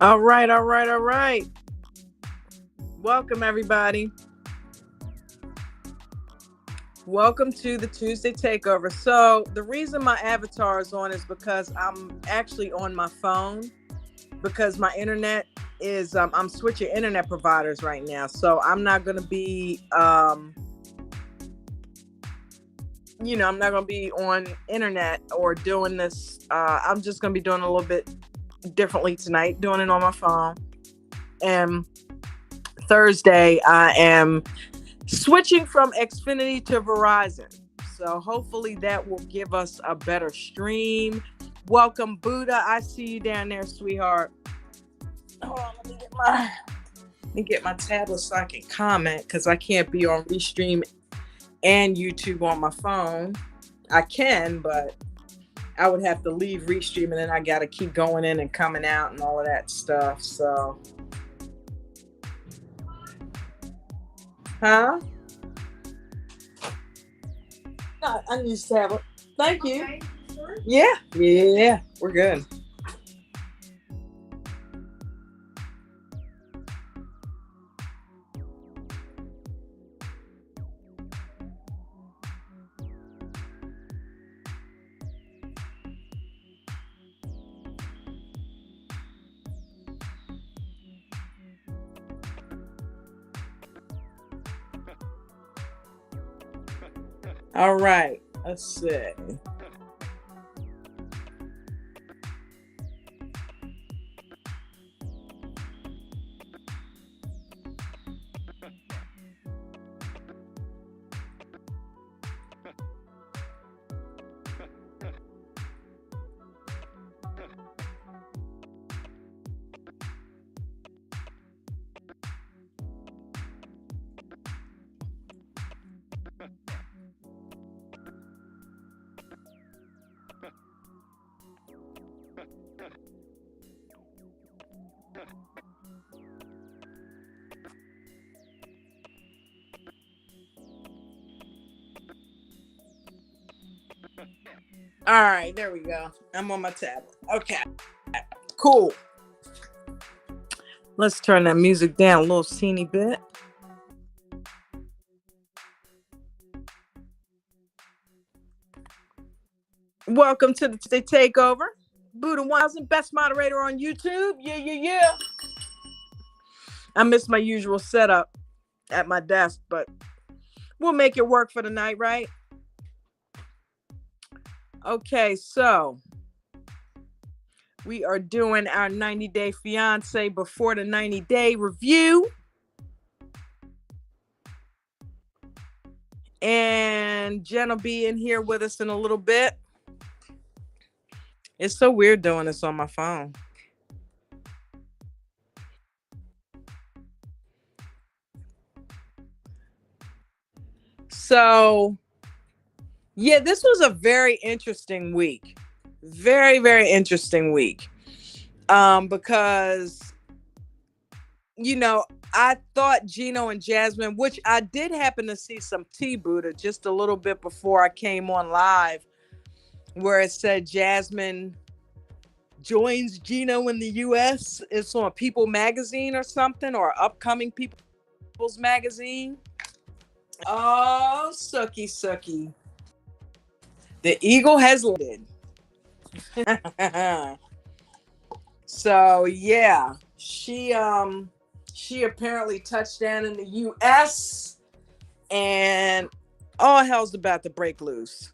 All right, all right, all right. Welcome, everybody. Welcome to the Tuesday Takeover. So, the reason my avatar is on is because I'm actually on my phone because my internet is, I'm switching internet providers right now. So, I'm not going to be, I'm not going to be on internet or doing this. I'm just going to be doing a little bit differently tonight, doing it on my phone. And Thursday, I am switching from Xfinity to Verizon. So hopefully that will give us a better stream. Welcome, Buddha. I see you down there, sweetheart. Hold on, let me get my tablet so I can comment because I can't be on Restream and YouTube on my phone. I can, but I would have to leave Restream and then I got to keep going in and coming out and all of that stuff. So, huh? I need to have it. Thank you. Okay, sure. Yeah, we're good. All right, let's see. All right, there we go. I'm on my tablet. Okay, cool. Let's turn that music down a little teeny bit. Welcome to the Takeover. Buddha 1000, best moderator on YouTube. Yeah. I missed my usual setup at my desk, but we'll make it work for the night, right? Okay, so we are doing our 90-day fiance before the 90-day review. And Jen will be in here with us in a little bit. It's so weird doing this on my phone. So, yeah, this was a very interesting week. Very, very interesting week. Because, I thought Gino and Jasmine, which I did happen to see some tea, Buddha, just a little bit before I came on live, where it said Jasmine joins Gino in the U.S. It's on People magazine or something, or Upcoming People's magazine. Oh, sucky. The eagle has landed. So yeah, she apparently touched down in the U.S. and all hell's about to break loose.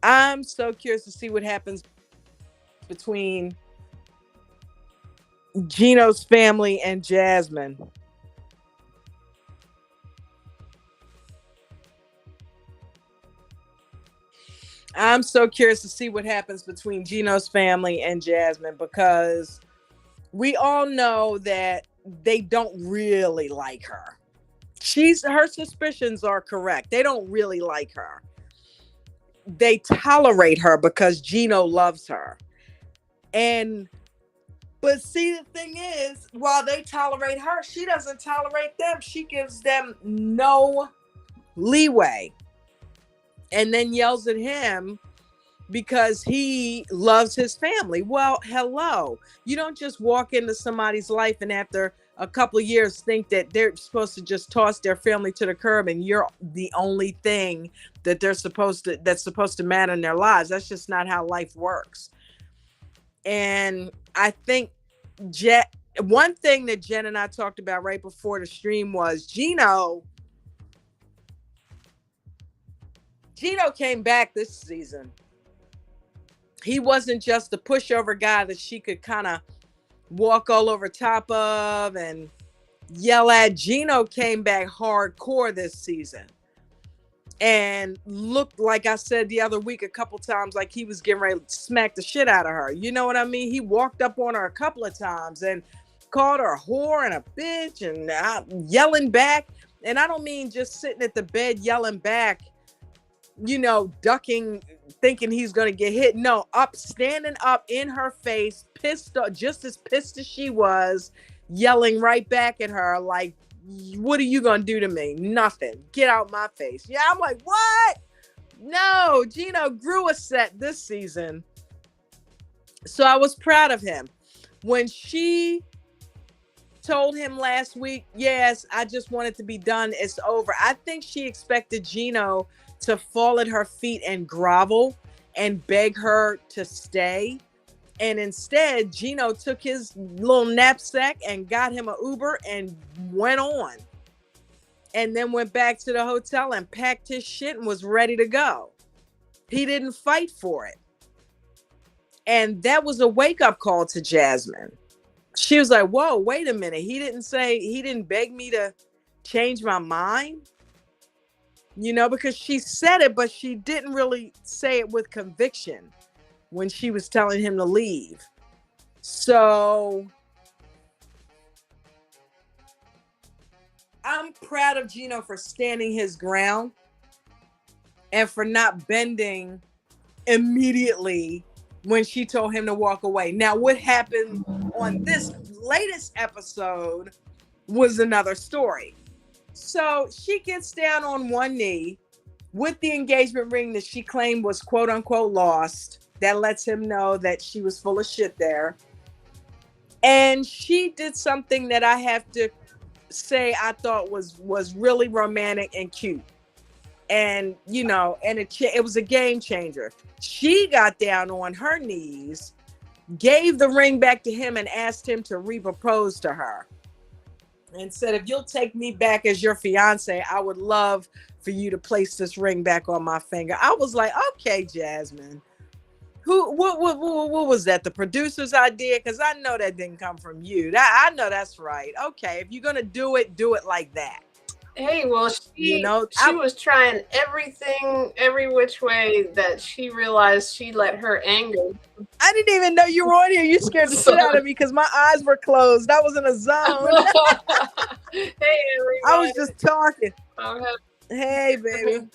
I'm so curious to see what happens between Gino's family and Jasmine. I'm so curious to see what happens between Gino's family and Jasmine because we all know that they don't really like her. Her suspicions are correct. They don't really like her. They tolerate her because Gino loves her. But see, the thing is, while they tolerate her, she doesn't tolerate them. She gives them no leeway. And then yells at him because he loves his family. Well, hello. You don't just walk into somebody's life and after a couple of years think that they're supposed to just toss their family to the curb and you're the only thing that that's supposed to matter in their lives. That's just not how life works. And I think one thing that Jen and I talked about right before the stream was Gino came back this season. He wasn't just a pushover guy that she could kind of walk all over top of and yell at. Gino came back hardcore this season and looked, like I said the other week a couple times, like he was getting ready to smack the shit out of her. You know what I mean? He walked up on her a couple of times and called her a whore and a bitch and yelling back. And I don't mean just sitting at the bed yelling back, ducking, thinking he's going to get hit. No, standing up in her face, pissed, just as pissed as she was, yelling right back at her like, what are you going to do to me? Nothing. Get out my face. Yeah, I'm like, what? No, Gino grew a set this season. So I was proud of him. When she told him last week, yes, I just want it to be done, it's over, I think she expected Gino to fall at her feet and grovel and beg her to stay. And instead, Gino took his little knapsack and got him an Uber and went on. And then went back to the hotel and packed his shit and was ready to go. He didn't fight for it. And that was a wake-up call to Jasmine. She was like, whoa, wait a minute. He didn't beg me to change my mind. Because she said it, but she didn't really say it with conviction when she was telling him to leave. So I'm proud of Gino for standing his ground and for not bending immediately when she told him to walk away. Now, what happened on this latest episode was another story. So she gets down on one knee with the engagement ring that she claimed was quote unquote lost. That lets him know that she was full of shit there. And she did something that I have to say I thought was really romantic and cute. And, and it was a game changer. She got down on her knees, gave the ring back to him and asked him to re-propose to her. And said, if you'll take me back as your fiance, I would love for you to place this ring back on my finger. I was like, okay, Jasmine. What was that? The producer's idea? Because I know that didn't come from you. I know that's right. Okay, if you're gonna do it like that. Hey, well, she was trying everything, every which way that she realized she let her anger. I didn't even know you were on here. You scared the shit out of me because my eyes were closed. I was in a zone. Hey, everybody. I was just talking. Oh, hey, baby.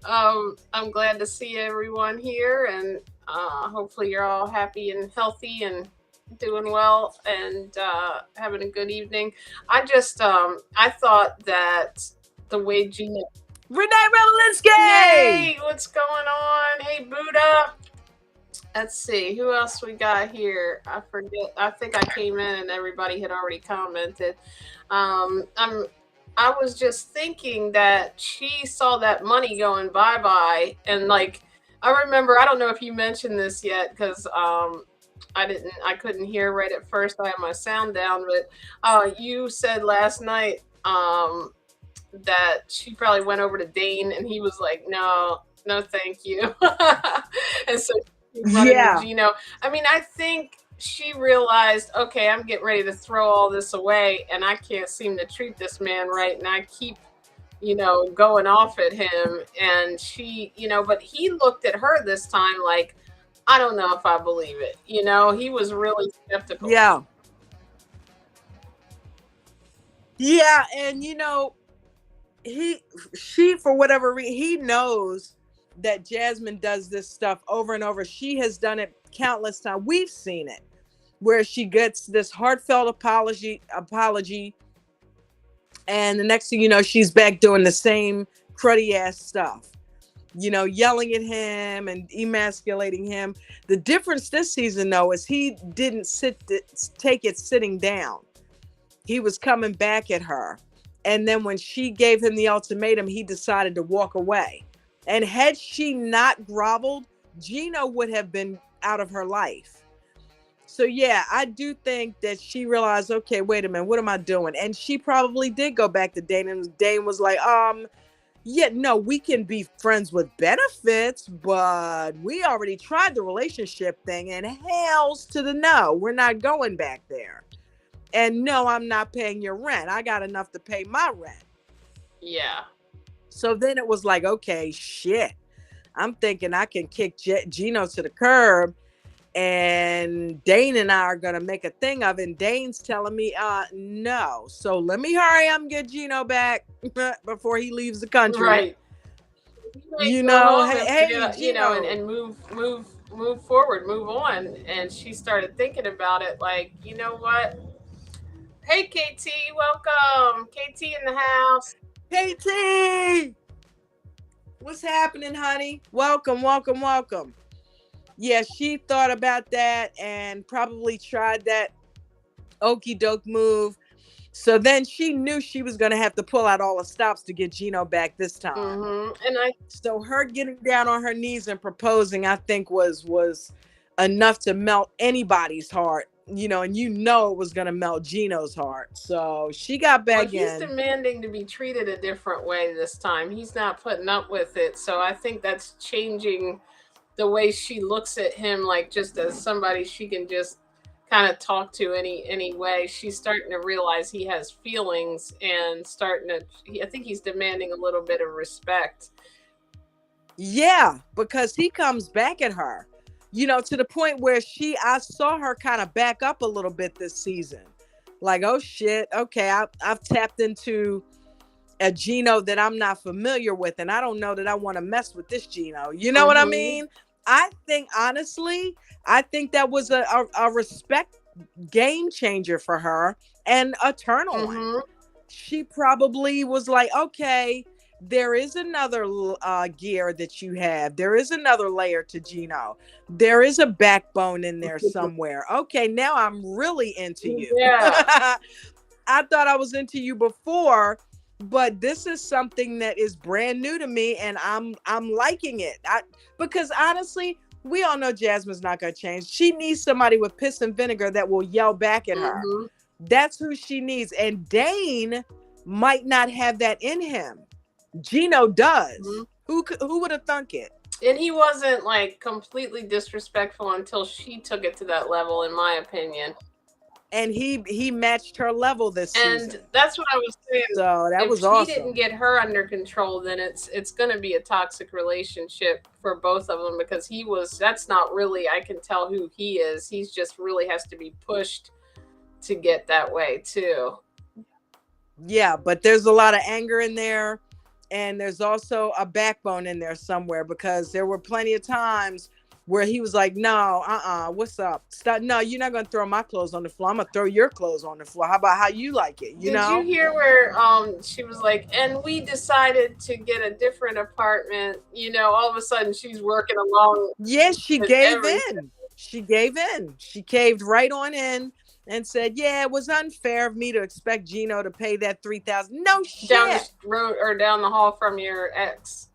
I'm glad to see everyone here, and hopefully you're all happy and healthy and doing well and having a good evening. I just I thought that the way Gina Renee Revelinsky! Yay! What's going on? Hey, Buddha. Let's see who else we got here. I forget. I think I came in and everybody had already commented. I was just thinking that she saw that money going bye-bye, and like I remember, I don't know if you mentioned this yet because I couldn't hear right at first. I had my sound down, but you said last night that she probably went over to Dane and he was like, no, thank you. And so she running to Gino. I mean, I think she realized, okay, I'm getting ready to throw all this away and I can't seem to treat this man right. And I keep, going off at him. And she, but he looked at her this time like, I don't know if I believe it. He was really skeptical. Yeah. Yeah. And, she, for whatever reason, he knows that Jasmine does this stuff over and over. She has done it countless times. We've seen it where she gets this heartfelt apology. And the next thing you know, she's back doing the same cruddy ass stuff. yelling at him and emasculating him. The difference this season, though, is he didn't take it sitting down. He was coming back at her. And then when she gave him the ultimatum, he decided to walk away. And had she not groveled, Gino would have been out of her life. So yeah, I do think that she realized, okay, wait a minute, what am I doing? And she probably did go back to Dane, and Dane was like, yeah, no, we can be friends with benefits, but we already tried the relationship thing, and hell's to the no, we're not going back there. And no, I'm not paying your rent. I got enough to pay my rent. Yeah. So then it was like, okay, shit. I'm thinking I can kick Gino to the curb, and Dane and I are going to make a thing of it. And Dane's telling me, no. So let me hurry up and get Gino back before he leaves the country. Right. Hey, Gino, and move forward, move on. And she started thinking about it like, you know what? Hey, KT, welcome. KT in the house. KT! What's happening, honey? Welcome. Yeah, she thought about that and probably tried that okie doke move. So then she knew she was going to have to pull out all the stops to get Gino back this time. Mm-hmm. So her getting down on her knees and proposing, I think was enough to melt anybody's heart, and it was going to melt Gino's heart. So she got back in. He's demanding to be treated a different way this time. He's not putting up with it. So I think that's changing the way she looks at him, like just as somebody she can just kind of talk to any way. She's starting to realize he has feelings and I think he's demanding a little bit of respect. Yeah, because he comes back at her, to the point where I saw her kind of back up a little bit this season. Like, oh shit, okay, I've tapped into a Gino that I'm not familiar with, and I don't know that I want to mess with this Gino. You know what I mean? I think, honestly, that was a respect game changer for her, and a turn on. She probably was like, okay, there is another gear that you have. There is another layer to Gino. There is a backbone in there somewhere. Okay, now I'm really into you. Yeah. I thought I was into you before, but this is something that is brand new to me, and I'm liking it. Because honestly, we all know Jasmine's not going to change. She needs somebody with piss and vinegar that will yell back at her. That's who she needs. And Dane might not have that in him. Gino does. Who would have thunk it? And he wasn't like completely disrespectful until she took it to that level, in my opinion. And he matched her level this season. And that's what I was saying. So that was awesome. If he didn't get her under control, then it's going to be a toxic relationship for both of them, because that's not really, I can tell who he is. He's just really has to be pushed to get that way too. Yeah, but there's a lot of anger in there, and there's also a backbone in there somewhere, because there were plenty of times where he was like, no, what's up? Stop. No, you're not going to throw my clothes on the floor. I'm going to throw your clothes on the floor. How about how you like it? Did you hear where she was like, and we decided to get a different apartment? All of a sudden she's working along. Yes, she gave in. She gave in. She caved right on in and said, yeah, it was unfair of me to expect Gino to pay that $3,000. No shit. Down the road or down the hall from your ex.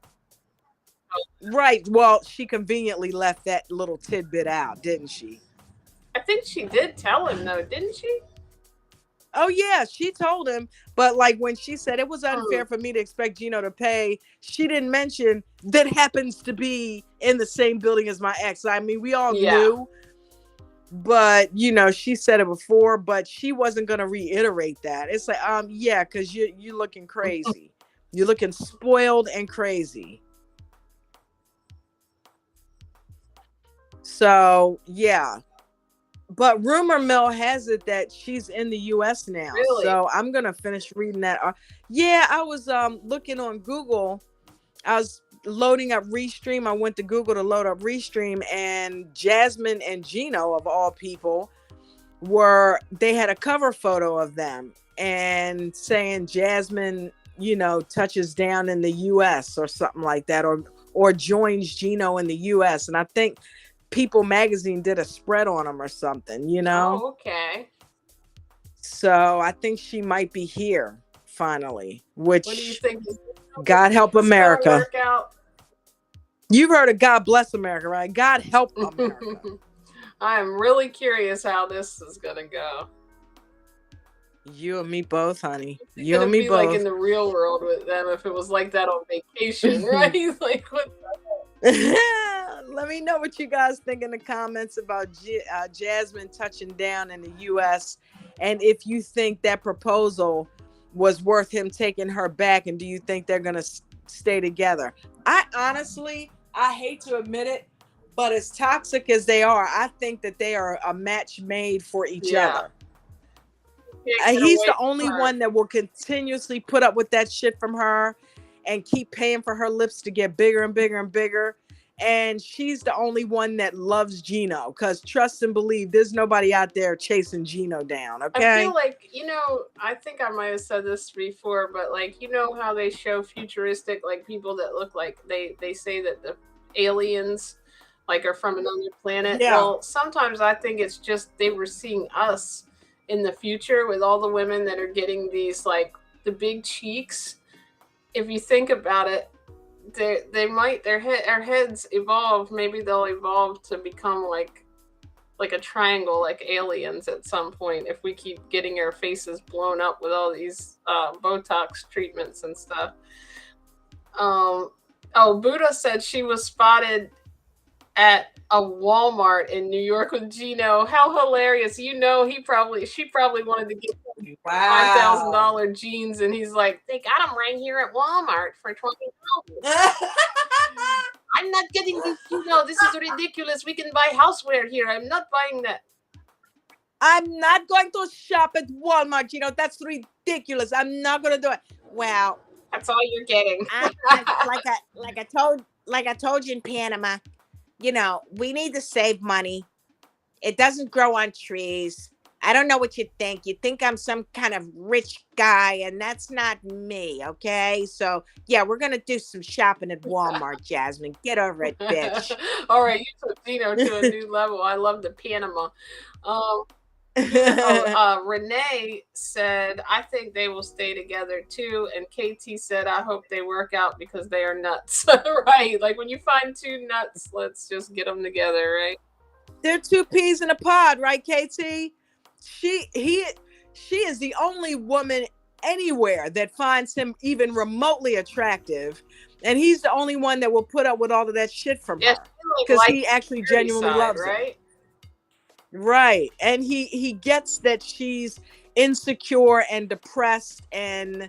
Right. Well, she conveniently left that little tidbit out, didn't she? I think she did tell him, though, didn't she? Oh, yeah, she told him. But like when she said it was unfair for me to expect Gino to pay, she didn't mention that happens to be in the same building as my ex. I mean, we all knew. But, she said it before, but she wasn't going to reiterate that. It's like, yeah, because you're looking crazy. You're looking spoiled and crazy. So, yeah. But rumor mill has it that she's in the U.S. now. Really? So I'm going to finish reading that. Yeah, I was looking on Google. I was loading up Restream. I went to Google to load up Restream, and Jasmine and Gino, of all people, they had a cover photo of them and saying Jasmine, touches down in the U.S. or something like that, or joins Gino in the US. And I think People Magazine did a spread on him or something, you know? Oh, okay. So I think she might be here finally, What do you which think? God help It's gonna America. work out. You've heard of God bless America, right? God help America. I am really curious how this is gonna go. You and me both, honey. It's You gonna and me be like both. in the real world with them if it was like that on vacation, right? Like what? Let me know what you guys think in the comments about Jasmine touching down in the U.S. and if you think that proposal was worth him taking her back, and do you think they're gonna stay together? I hate to admit it, but as toxic as they are, I think that they are a match made for each other. He's the only one that will continuously put up with that shit from her and keep paying for her lips to get bigger and bigger and bigger. And she's the only one that loves Gino, because trust and believe, there's nobody out there chasing Gino down. Okay. I feel like, I think I might have said this before, but like, how they show futuristic, like people that look like they say that the aliens like are from another planet. Yeah. Well, sometimes I think it's just they were seeing us in the future with all the women that are getting these like the big cheeks. If you think about it, they might our heads evolve. Maybe they'll evolve to become like a triangle, like aliens at some point, if we keep getting our faces blown up with all these Botox treatments and stuff. Buddha said she was spotted at a Walmart in New York with Gino. How hilarious! She probably wanted to get $5,000 jeans, and he's like, they got them right here at Walmart for $20. I'm not getting this. This is ridiculous. We can buy houseware here. I'm not buying that. I'm not going to shop at Walmart. That's ridiculous. I'm not going to do it. Well, that's all you're getting. like I told you in Panama, we need to save money. It doesn't grow on trees. I don't know what you think. You think I'm some kind of rich guy, and that's not me, okay? So, yeah, we're going to do some shopping at Walmart, Jasmine. Get over it, bitch. All right, you took Gino to a new level. I love the Panama. Renee said, I think they will stay together too. And KT said, I hope they work out because they are nuts. Right? Like when you find two nuts, let's just get them together, right? They're two peas in a pod, right, KT? She is the only woman anywhere that finds him even remotely attractive, and he's the only one that will put up with all of that shit from her, because he actually genuinely loves her. Right. And he gets that she's insecure and depressed and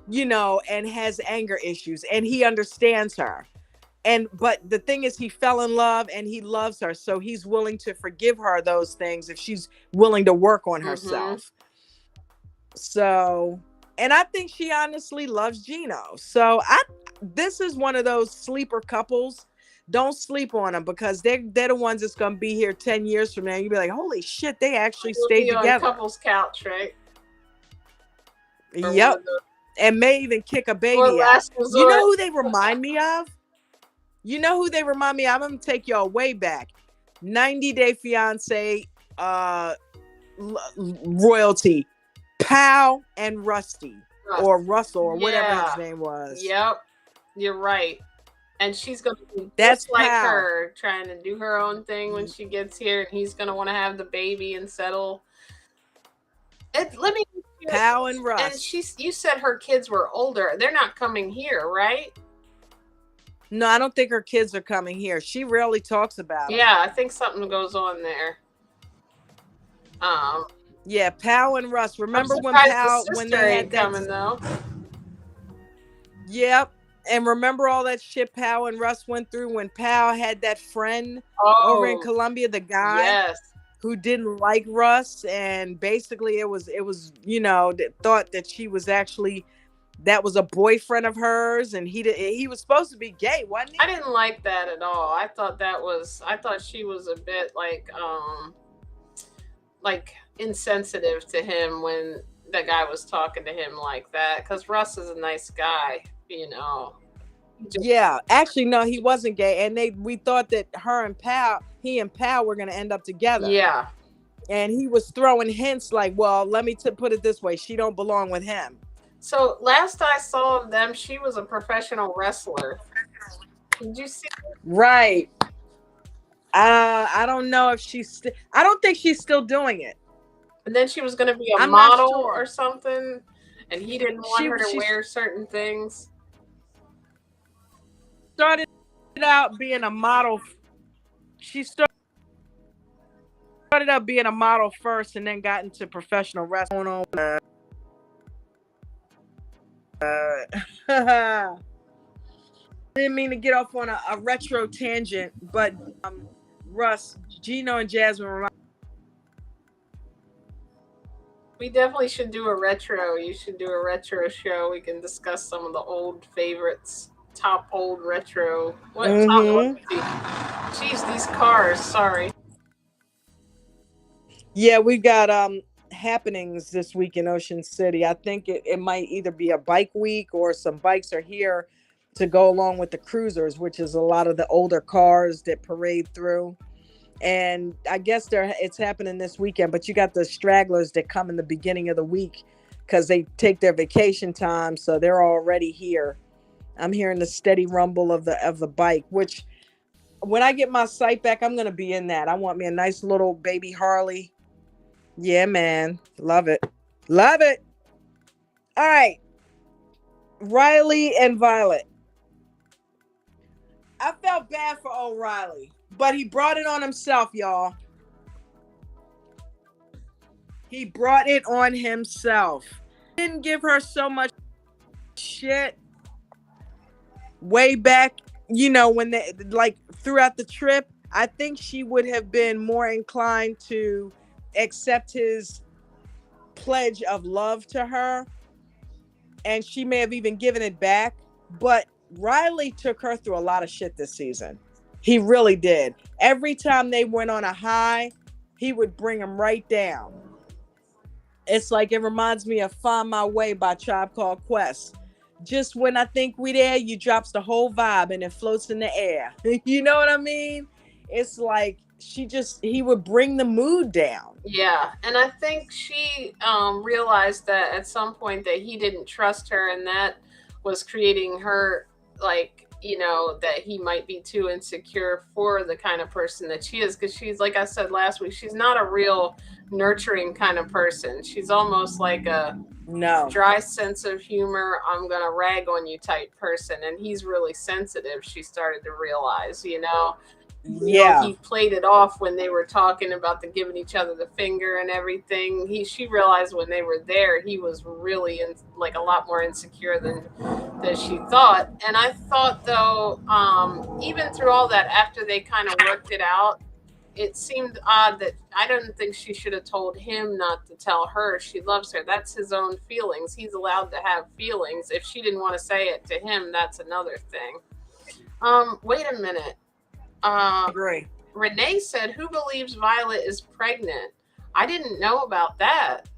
and has anger issues, and he understands her. But the thing is, he fell in love and he loves her. So he's willing to forgive her those things if she's willing to work on herself. So, and I think she honestly loves Gino. So this is one of those sleeper couples. Don't sleep on them, because they're the ones that's going to be here 10 years from now. You'll be like, holy shit, they actually stayed together. On couple's couch, right? Yep. And may even kick a baby out. You know who they remind me of? I'm going to take y'all way back. 90 Day Fiancé royalty. Pow and Rusty. Or Russell, or whatever his name was. Yep. You're right. And she's going to be just like her, trying to do her own thing when she gets here. And he's going to want to have the baby and settle. Pow and Russ. And you said her kids were older. They're not coming here, right? No, I don't think her kids are coming here. She rarely talks about it. Yeah, I think something goes on there. Yeah, Pow and Russ. Remember when they had coming though? Yep. And remember all that shit Pow and Russ went through when Pow had that friend over in Colombia, the guy who didn't like Russ, and basically it was thought that she was actually, that was a boyfriend of hers, and he was supposed to be gay, wasn't he? I didn't like that at all. I thought she was a bit like insensitive to him when the guy was talking to him like that, because Russ is a nice guy, Yeah, actually, no, he wasn't gay, and we thought that he and Pal were gonna end up together. Yeah. And he was throwing hints like, well, let me put it this way, she don't belong with him. So last I saw of them, she was a professional wrestler. Did you see? Right. I don't know if I don't think she's still doing it. And then she was going to be a I'm not model sure. or something, and he didn't want her to wear certain things. Started out being a model. She started out being a model first, and then got into professional wrestling. Didn't mean to get off on a retro tangent, but Russ, Gino, and Jasmine. We definitely should do a retro. You should do a retro show. We can discuss some of the old favorites, top old retro. What? Jeez, these cars. Sorry. Yeah, we got happenings this week in Ocean City. I think it might either be a bike week or some bikes are here to go along with the cruisers, which is a lot of the older cars that parade through. And I guess it's happening this weekend, but you got the stragglers that come in the beginning of the week because they take their vacation time, so they're already here. I'm hearing the steady rumble of the bike, which when I get my sight back, I'm gonna be in that. I want me a nice little baby Harley. Yeah, man, love it. All right, Riley and Violet. I felt bad for old Riley, but he brought it on himself, y'all. He brought it on himself. Didn't give her so much shit way back, when they throughout the trip. I think she would have been more inclined to accept his pledge of love to her, and she may have even given it back. But Riley took her through a lot of shit this season. He really did. Every time they went on a high, he would bring them right down. It's like, it reminds me of Find My Way by Tribe Called Quest. Just when I think we there, you drops the whole vibe and it floats in the air. You know what I mean? It's like he would bring the mood down. Yeah, and I think she realized that at some point that he didn't trust her, and that was creating her, that he might be too insecure for the kind of person that she is, because she's, like I said last week, she's not a real nurturing kind of person. She's almost like a dry sense of humor, I'm gonna rag on you type person, and he's really sensitive. She started to realize, yeah, he played it off when they were talking about the giving each other the finger and everything. She realized when they were there, he was really a lot more insecure than she thought. And I thought, though, even through all that, after they kind of worked it out, it seemed odd that I don't think she should have told him not to tell her she loves her. That's his own feelings. He's allowed to have feelings. If she didn't want to say it to him, that's another thing. Wait a minute. Agree. Renee said, who believes Violet is pregnant? I didn't know about that.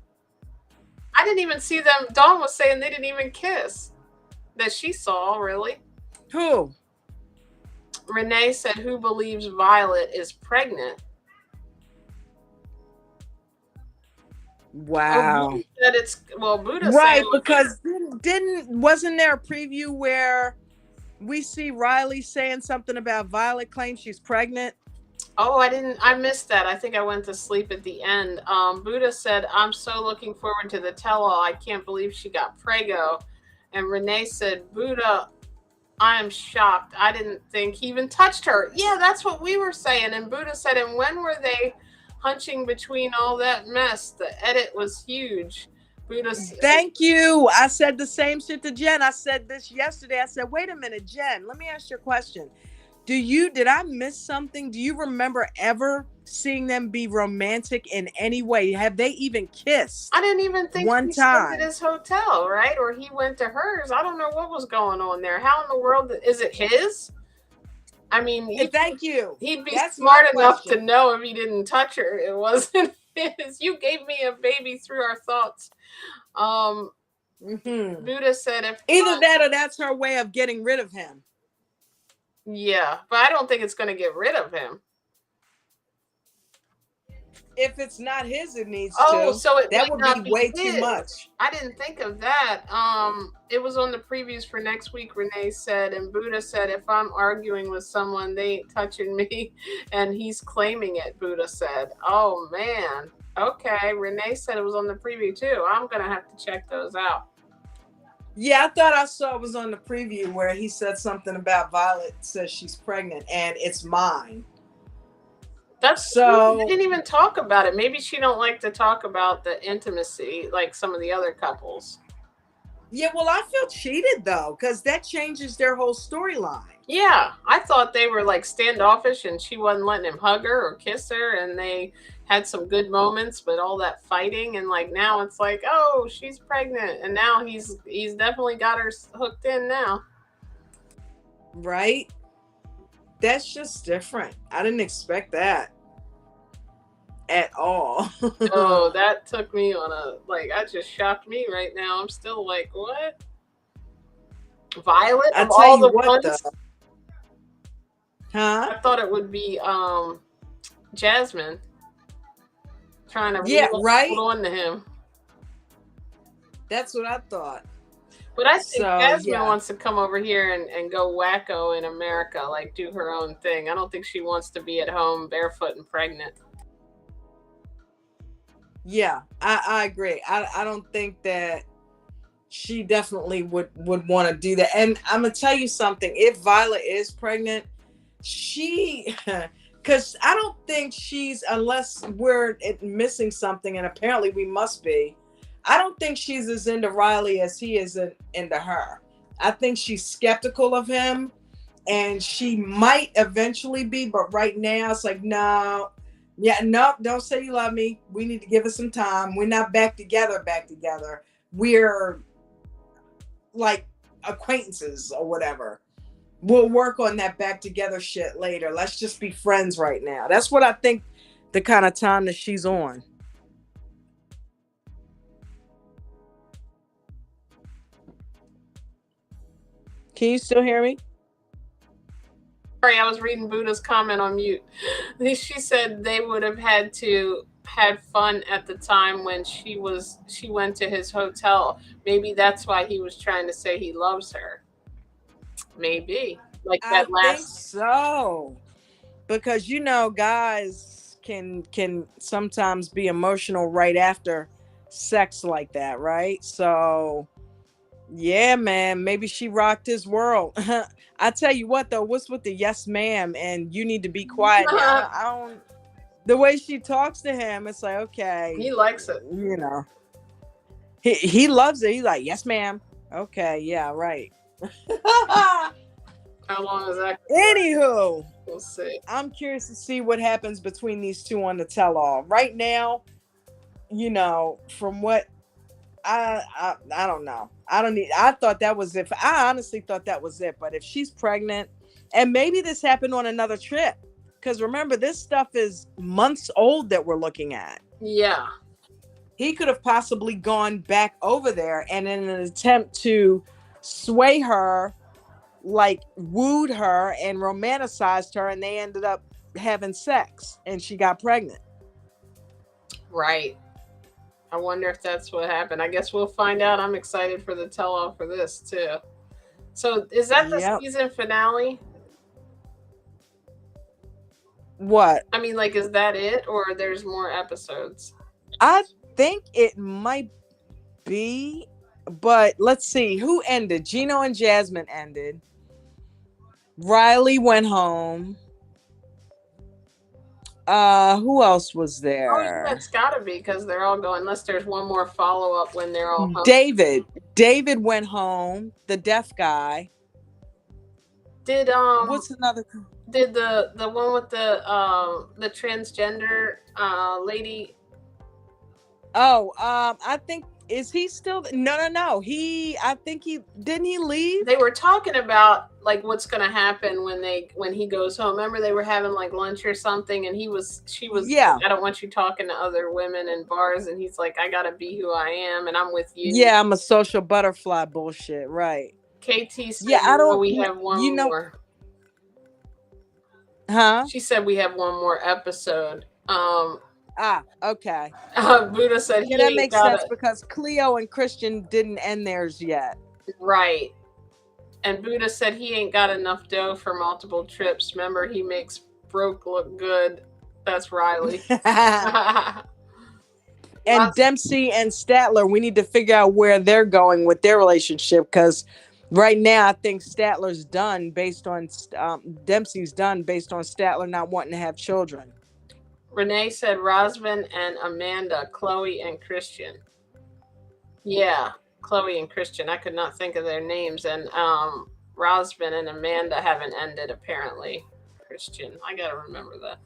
I didn't even see them. Dawn was saying they didn't even kiss. That she saw, really. Who? Renee said, who believes Violet is pregnant? Wow. Buddha right, because wasn't there a preview where we see Riley saying something about Violet claims she's pregnant? Oh, I missed that. I think I went to sleep at the end. Buddha said, I'm so looking forward to the tell-all. I can't believe she got prego. And Renee said, Buddha, I am shocked. I didn't think he even touched her. Yeah, that's what we were saying. And Buddha said, and when were they hunching between all that mess? The edit was huge. Buddha said, thank you. I said the same shit to Jen. I said this yesterday. I said, wait a minute, Jen, let me ask you a question. Did I miss something? Do you remember ever seeing them be romantic in any way? Have they even kissed? I didn't even think one he time stayed at his hotel, right? Or he went to hers. I don't know what was going on there. How in the world is it his? I mean, thank you. He'd be smart enough to know if he didn't touch her, it wasn't his. You gave me a baby through our thoughts. Buddha said, if either that or that's her way of getting rid of him. Yeah, but I don't think it's going to get rid of him. If it's not his, it needs Oh, to. so it That might would be not be way too his. much. I didn't think of that. It was on the previews for next week. Renee said, and Buddha said, if I'm arguing with someone, they ain't touching me, and he's claiming it. Buddha said, "Oh man, okay." Renee said it was on the preview too. I'm gonna have to check those out. Yeah, I thought I saw it was on the preview where he said something about Violet says she's pregnant and it's mine. That's So they didn't even talk about it. Maybe she don't like to talk about the intimacy like some of the other couples. yeah, well, I feel cheated though, because that changes their whole storyline. Yeah, I thought they were like standoffish and she wasn't letting him hug her or kiss her, and they had some good moments, but all that fighting, and like now it's like, oh, she's pregnant, and now he's definitely got her hooked in now. Right? That's just different. I didn't expect that at all. Oh, that took me on a that just shocked me right now. I'm still like, what? Violet I of tell all you the what though. ones? Huh? I thought it would be Jasmine trying to Yeah, right? hold on to him. That's what I thought. But I think So, Jasmine yeah. wants to come over here and go wacko in America, like do her own thing. I don't think she wants to be at home barefoot and pregnant. Yeah, I agree. I don't think that she definitely would want to do that. And I'm gonna tell you something. If Violet is pregnant, she because I don't think she's, unless we're missing something, and apparently we must be. I don't think she's as into Riley as he is into her. I think she's skeptical of him, and she might eventually be, but right now it's like, no, yeah, no, don't say you love me. We need to give it some time. We're not back together. We're like acquaintances or whatever. We'll work on that back together shit later. Let's just be friends right now. That's what I think the kind of time that she's on. Can you still hear me? Sorry, I was reading Buddha's comment on mute. She said they would have had fun at the time when she went to his hotel. Maybe that's why he was trying to say he loves her. Maybe. Like that I think last so. Because guys can sometimes be emotional right after sex like that, right? So yeah, man, maybe she rocked his world. I tell you what though, what's with the yes ma'am and you need to be quiet now? I don't, the way she talks to him, it's like, okay, he likes it. He loves it. He's like, yes ma'am. Okay, yeah, right. How long is that? Anywho, We'll see. I'm curious to see what happens between these two on the tell-all. Right now, from what I don't know. I thought that was it. I honestly thought that was it. But if she's pregnant, and maybe this happened on another trip, because remember, this stuff is months old that we're looking at. Yeah. He could have possibly gone back over there and in an attempt to sway her, like wooed her and romanticized her, and they ended up having sex and she got pregnant. Right. I wonder if that's what happened. I guess we'll find out. I'm excited for the tell-all for this too. So is that the season finale? What? I mean, like, is that it, or there's more episodes? I think it might be, but let's see. Who ended? Gino and Jasmine ended. Riley went home. Who else was there? Oh, yeah, it's gotta be, because they're all going, unless there's one more follow-up when they're all home. David went home, the deaf guy. Did what's another? Did the one with the transgender lady? Oh, I think, is he still? No. I think he leave. They were talking about like what's gonna happen when he goes home. Remember, they were having like lunch or something, and she was yeah. I don't want you talking to other women in bars, and he's like, I gotta be who I am, and I'm with you. Yeah, I'm a social butterfly bullshit, right? KT said, yeah, I don't. We have one more. Huh? She said we have one more episode. Okay. Buddha said Yeah, he that ain't makes got sense it. because Cleo and Christian didn't end theirs yet. Right. And Buddha said he ain't got enough dough for multiple trips. Remember, he makes broke look good. That's Riley. And Dempsey and Statler, we need to figure out where they're going with their relationship, because right now I think Statler's done based on Dempsey's done based on Statler not wanting to have children. Renee said Rosvin and Amanda, Chloe and Christian. Yeah, Chloe and Christian. I could not think of their names. And Rosvin and Amanda haven't ended, apparently. Christian. I gotta remember that.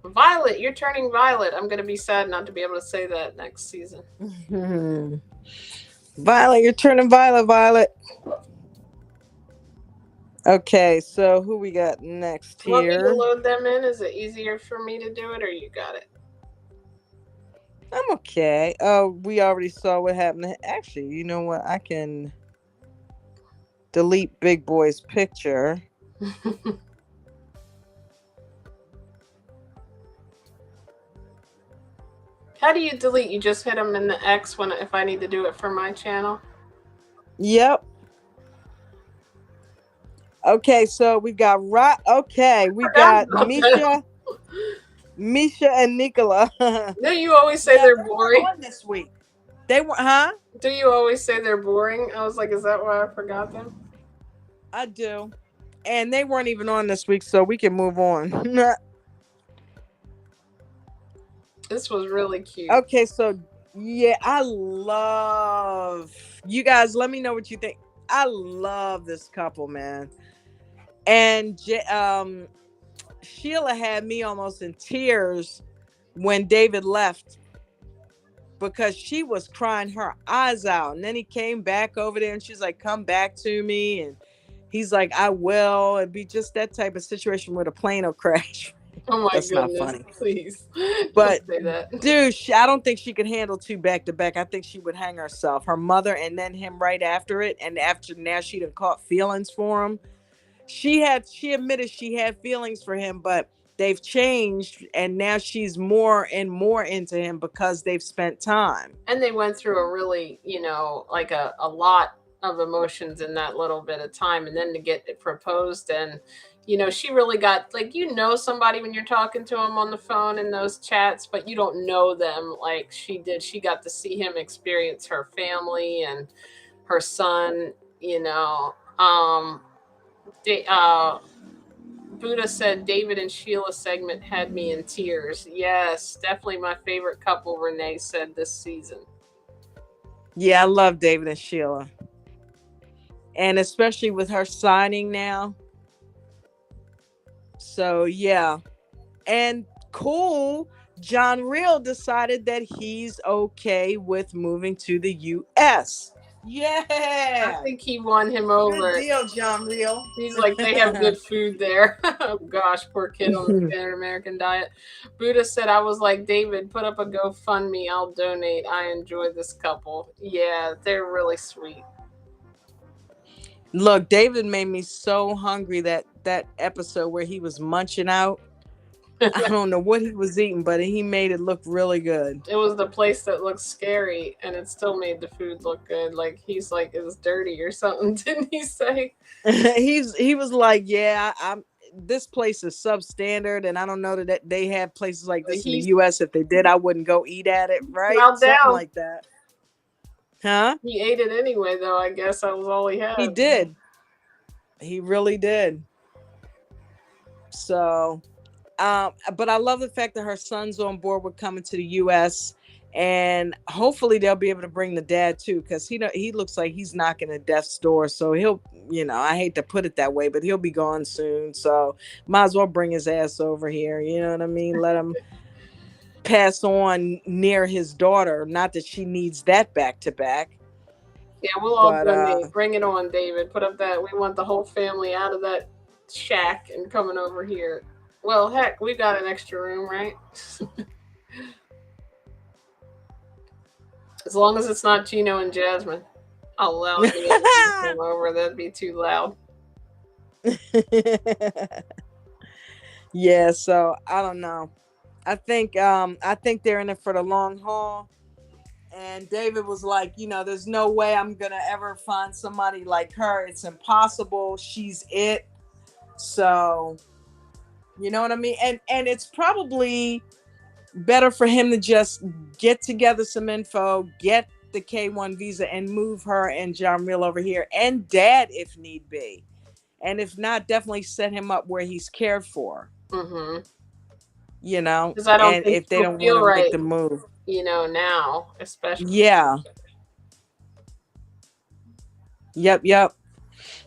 Violet, you're turning violet. I'm gonna be sad not to be able to say that next season. Violet, you're turning violet. Okay, so who we got next Want me to here? load them in? Is it easier for me to do it, or you got it? I'm okay. Oh, we already saw what happened. Actually, you know what? I can delete Big Boy's picture. How do you delete? You just hit them in the X if I need to do it for my channel? Yep. Okay, so we got Misha and Nicola. Do you always say they're boring? On this week. They were, huh? Do you always say they're boring? I was like, is that why I forgot them? I do. And they weren't even on this week, so we can move on. This was really cute. Okay, so yeah, I love you guys. Let me know what you think. I love this couple, man. And Sheila had me almost in tears when David left, because she was crying her eyes out. And then he came back over there and she's like, come back to me. And he's like, I will. It'd be just that type of situation where the plane will crash. Oh my That's goodness, not funny. Please. But don't say that. Dude, I don't think she could handle two back to back. I think she would hang herself. Her mother and then him right after it. And after now she done caught feelings for him. She admitted she had feelings for him, but they've changed and now she's more and more into him because they've spent time. And they went through a really, like a lot of emotions in that little bit of time, and then to get it proposed, and she really got, like, somebody when you're talking to them on the phone in those chats, but you don't know them like she did. She got to see him experience her family and her son. Buddha said David and Sheila segment had me in tears. Yes, definitely my favorite couple, Renee said, this season. Yeah, I love David and Sheila. And especially with her signing now. So, yeah. And cool, John Real decided that he's okay with moving to the U.S. Yeah. I think he won him over. Good deal, John Real. He's like, they have good food there. Oh gosh, poor kid on the standard American diet. Buddha said, I was like, David, put up a GoFundMe. I'll donate. I enjoy this couple. Yeah, they're really sweet. Look, David made me so hungry that episode where he was munching out. I don't know what he was eating, but he made it look really good. It was the place that looked scary, and it still made the food look good. Like, he's like, it was dirty or something, didn't he say? He was like, yeah, this place is substandard, and I don't know that they have places like this in the U.S. If they did, I wouldn't go eat at it, right? Something like that. Huh? He ate it anyway, though. I guess that was all he had. He did. He really did. So, but I love the fact that her son's on board with coming to the U.S. and hopefully they'll be able to bring the dad too, because he looks like he's knocking at death's door. So he'll, I hate to put it that way, but he'll be gone soon. So might as well bring his ass over here. You know what I mean? Let him pass on near his daughter. Not that she needs that back to back. Yeah, we'll all donate. Bring it on, David. Put up that. We want the whole family out of that shack and coming over here. Well, heck, we got an extra room, right? As long as it's not Gino and Jasmine, I'll allow them to come over. That'd be too loud. Yeah, so I don't know. I think they're in it for the long haul. And David was like, there's no way I'm gonna ever find somebody like her. It's impossible. She's it. So, you know what I mean? And it's probably better for him to just get together some info, get the K1 visa, and move her and John Real over here, and dad if need be. And if not, definitely set him up where he's cared for. Mm-hmm. And Because I don't think if they he'll don't want feel to make right, the move. now, especially. Yeah. Yep.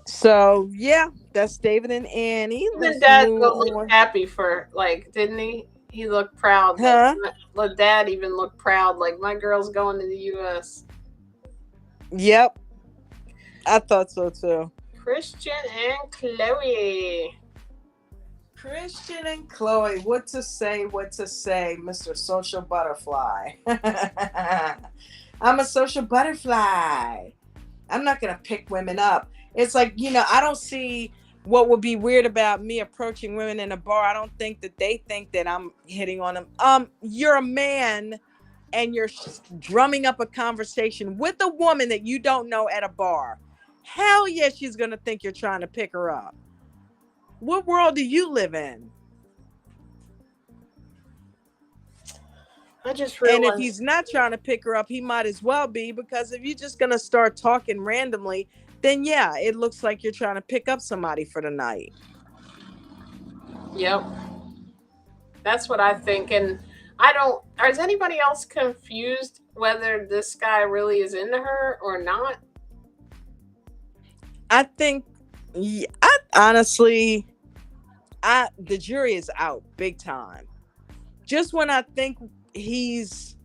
So yeah, that's David and Annie. Even Let's Dad move looked on. happy for, like, didn't he? He looked proud. Huh? Like, Dad even looked proud. Like, my girl's going to the U.S. Yep. I thought so too. Christian and Chloe. Christian and Chloe, what to say, Mr. Social Butterfly. I'm a social butterfly. I'm not going to pick women up. It's like, I don't see what would be weird about me approaching women in a bar. I don't think that they think that I'm hitting on them. You're a man and you're drumming up a conversation with a woman that you don't know at a bar. Hell yeah, she's going to think you're trying to pick her up. What world do you live in? I just realized. And if he's not trying to pick her up, he might as well be, because if you're just going to start talking randomly, then yeah, it looks like you're trying to pick up somebody for the night. Yep. That's what I think. And is anybody else confused whether this guy really is into her or not? I think, honestly, the jury is out big time. Just when I think he's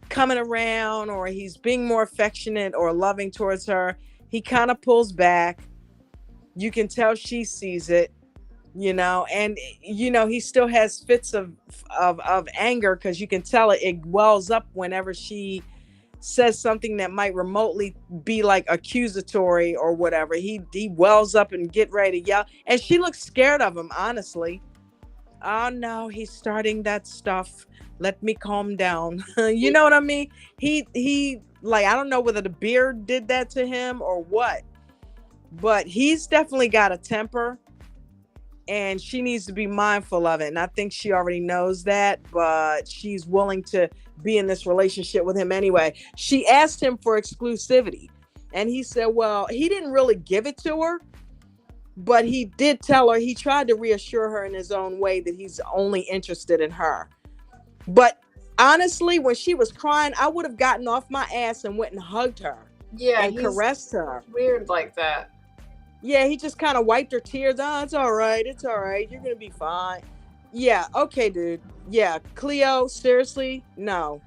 coming around or he's being more affectionate or loving towards her, he kind of pulls back. You can tell she sees it, and he still has fits of anger, because you can tell it wells up whenever she says something that might remotely be like accusatory or whatever. He wells up and get ready to yell, and she looks scared of him, honestly. Oh no, he's starting that stuff. Let me calm down. You know what I mean? He like, I don't know whether the beard did that to him or what, but he's definitely got a temper, and she needs to be mindful of it. And I think she already knows that, but she's willing to be in this relationship with him anyway. She asked him for exclusivity, and he said, well, he didn't really give it to her, but he did tell her, he tried to reassure her in his own way that he's only interested in her. But honestly, when she was crying, I would have gotten off my ass and went and hugged her. Yeah, and caressed her. Weird like that. Yeah, he just kind of wiped her tears. Oh, it's all right. You're going to be fine. Yeah, okay, dude. Yeah, Cleo, seriously? No.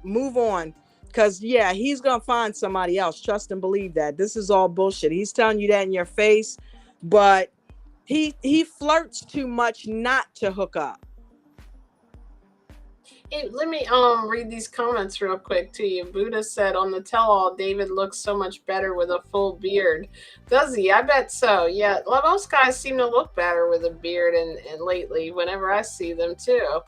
Move on. Because, yeah, he's going to find somebody else. Trust and believe that. This is all bullshit. He's telling you that in your face, but he flirts too much not to hook up. Hey, let me read these comments real quick to you. Buddha said, on the tell-all, David looks so much better with a full beard. Does he? I bet so. Yeah, most guys seem to look better with a beard and lately, whenever I see them too.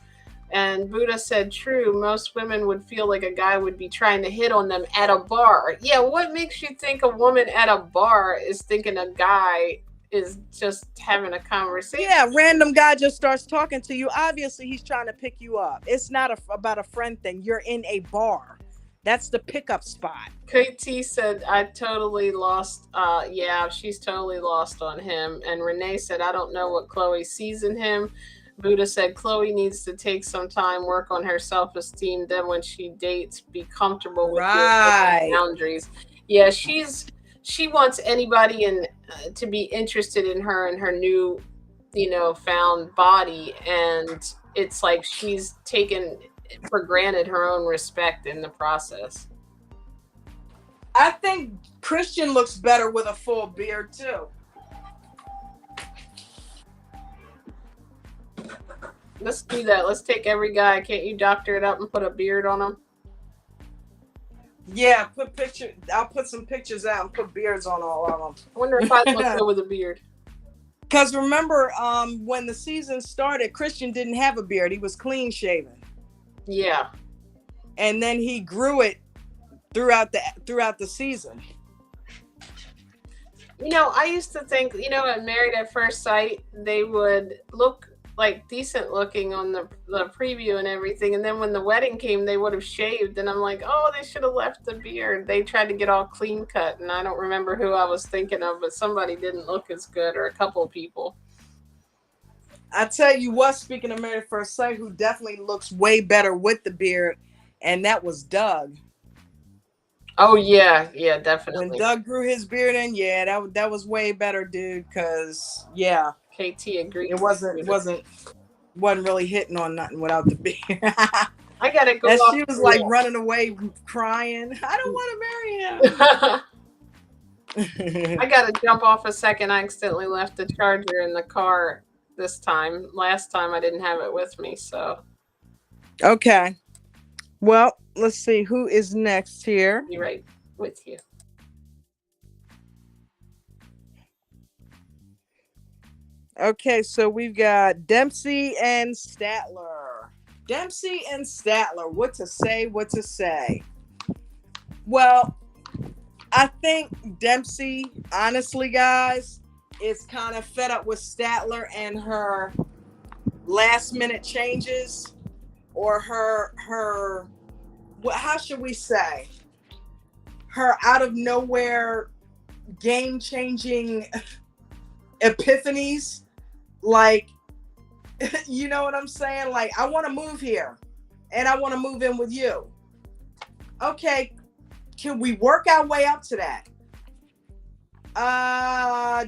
And Buddha said, true, most women would feel like a guy would be trying to hit on them at a bar. Yeah, what makes you think a woman at a bar is thinking a guy is just having a conversation? Yeah, random guy just starts talking to you. Obviously, he's trying to pick you up. It's not about a friend thing. You're in a bar. That's the pickup spot. KT said, I totally lost. Yeah, she's totally lost on him. And Renee said, I don't know what Chloe sees in him. Buddha said, Chloe needs to take some time, work on her self-esteem. Then when she dates, be comfortable with her boundaries. Yeah, she wants anybody to be interested in her and her new, found body. And it's like she's taken for granted her own respect in the process. I think Christian looks better with a full beard too. Let's do that. Let's take every guy. Can't you doctor it up and put a beard on him? Yeah, I'll put some pictures out and put beards on all of them. I wonder if I'd look good with a beard. Because remember, when the season started, Christian didn't have a beard. He was clean shaven. Yeah. And then he grew it throughout the season. You know, I used to think, you know, at Married at First Sight, they would look like decent looking on the preview and everything. And then when the wedding came, they would have shaved. And I'm like, oh, they should have left the beard. They tried to get all clean cut. And I don't remember who I was thinking of, but somebody didn't look as good, or a couple of people. I tell you what, speaking of Married at First Sight, who definitely looks way better with the beard, and that was Doug. Oh yeah, yeah, definitely. When Doug grew his beard in, yeah, that was way better, dude. Cause yeah, KT agreed. It wasn't really hitting on nothing without the beard. I gotta go. That she was like running away, crying. I don't want to marry him. I gotta jump off a second. I accidentally left the charger in the car this time. Last time I didn't have it with me, so. Okay. Well, let's see who is next here. Be right with you. Okay, so we've got Dempsey and Statler. Dempsey and Statler. What to say? What to say? Well, I think Dempsey, honestly, guys, is kind of fed up with Statler and her last minute changes, or her how should we say, her out of nowhere game changing epiphanies. Like, you know what I'm saying? Like, I want to move here and I want to move in with you. Okay, can we work our way up to that?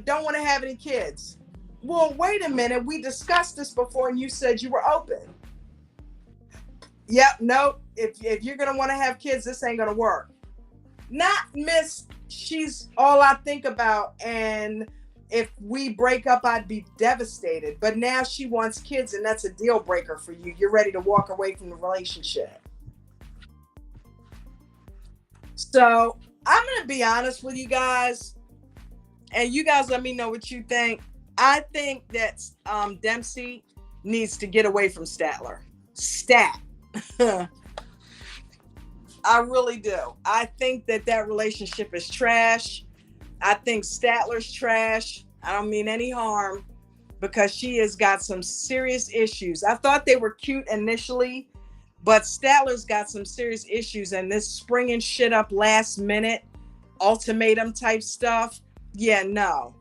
Don't want to have any kids. Well, wait a minute. We discussed this before and you said you were open. Yep, no. If you're going to want to have kids, this ain't going to work. Not Miss, she's all I think about, and if we break up, I'd be devastated. But now she wants kids, and that's a deal breaker for you. You're ready to walk away from the relationship. So I'm going to be honest with you guys, and you guys let me know what you think. I think that Dempsey needs to get away from Statler. Stat. I really do. I think that relationship is trash. I think Statler's trash. I don't mean any harm, because she has got some serious issues. I thought they were cute initially, but Statler's got some serious issues, and this springing shit up last minute, ultimatum type stuff. Yeah, no.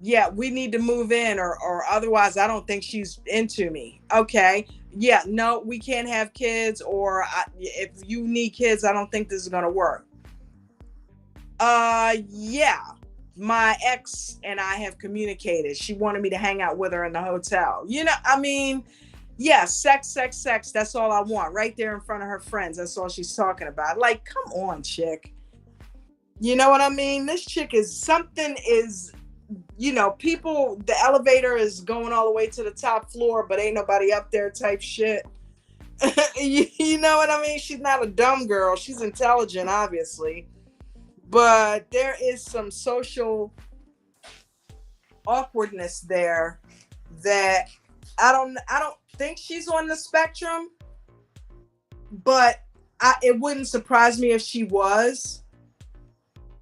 Yeah, we need to move in, or otherwise I don't think she's into me. Okay. Yeah, no, we can't have kids, or if you need kids, I don't think this is going to work. Yeah, my ex and I have communicated. She wanted me to hang out with her in the hotel. You know, I mean, yeah, sex. That's all I want, right there in front of her friends. That's all she's talking about. Like, come on, chick. You know what I mean? This chick is, you know, people, the elevator is going all the way to the top floor, but ain't nobody up there type shit. You know what I mean? She's not a dumb girl. She's intelligent, obviously. But there is some social awkwardness there that I don't think she's on the spectrum, but it wouldn't surprise me if she was.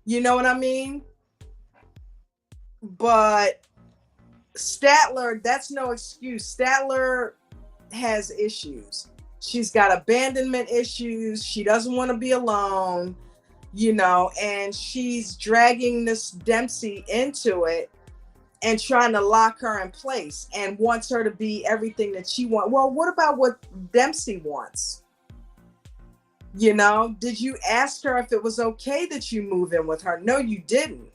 You know what I mean? But Statler, that's no excuse. Statler has issues. She's got abandonment issues. She doesn't want to be alone, you know, and she's dragging this Dempsey into it and trying to lock her in place and wants her to be everything that she wants. Well, what about what Dempsey wants? You know, did you ask her if it was okay that you move in with her? No, you didn't.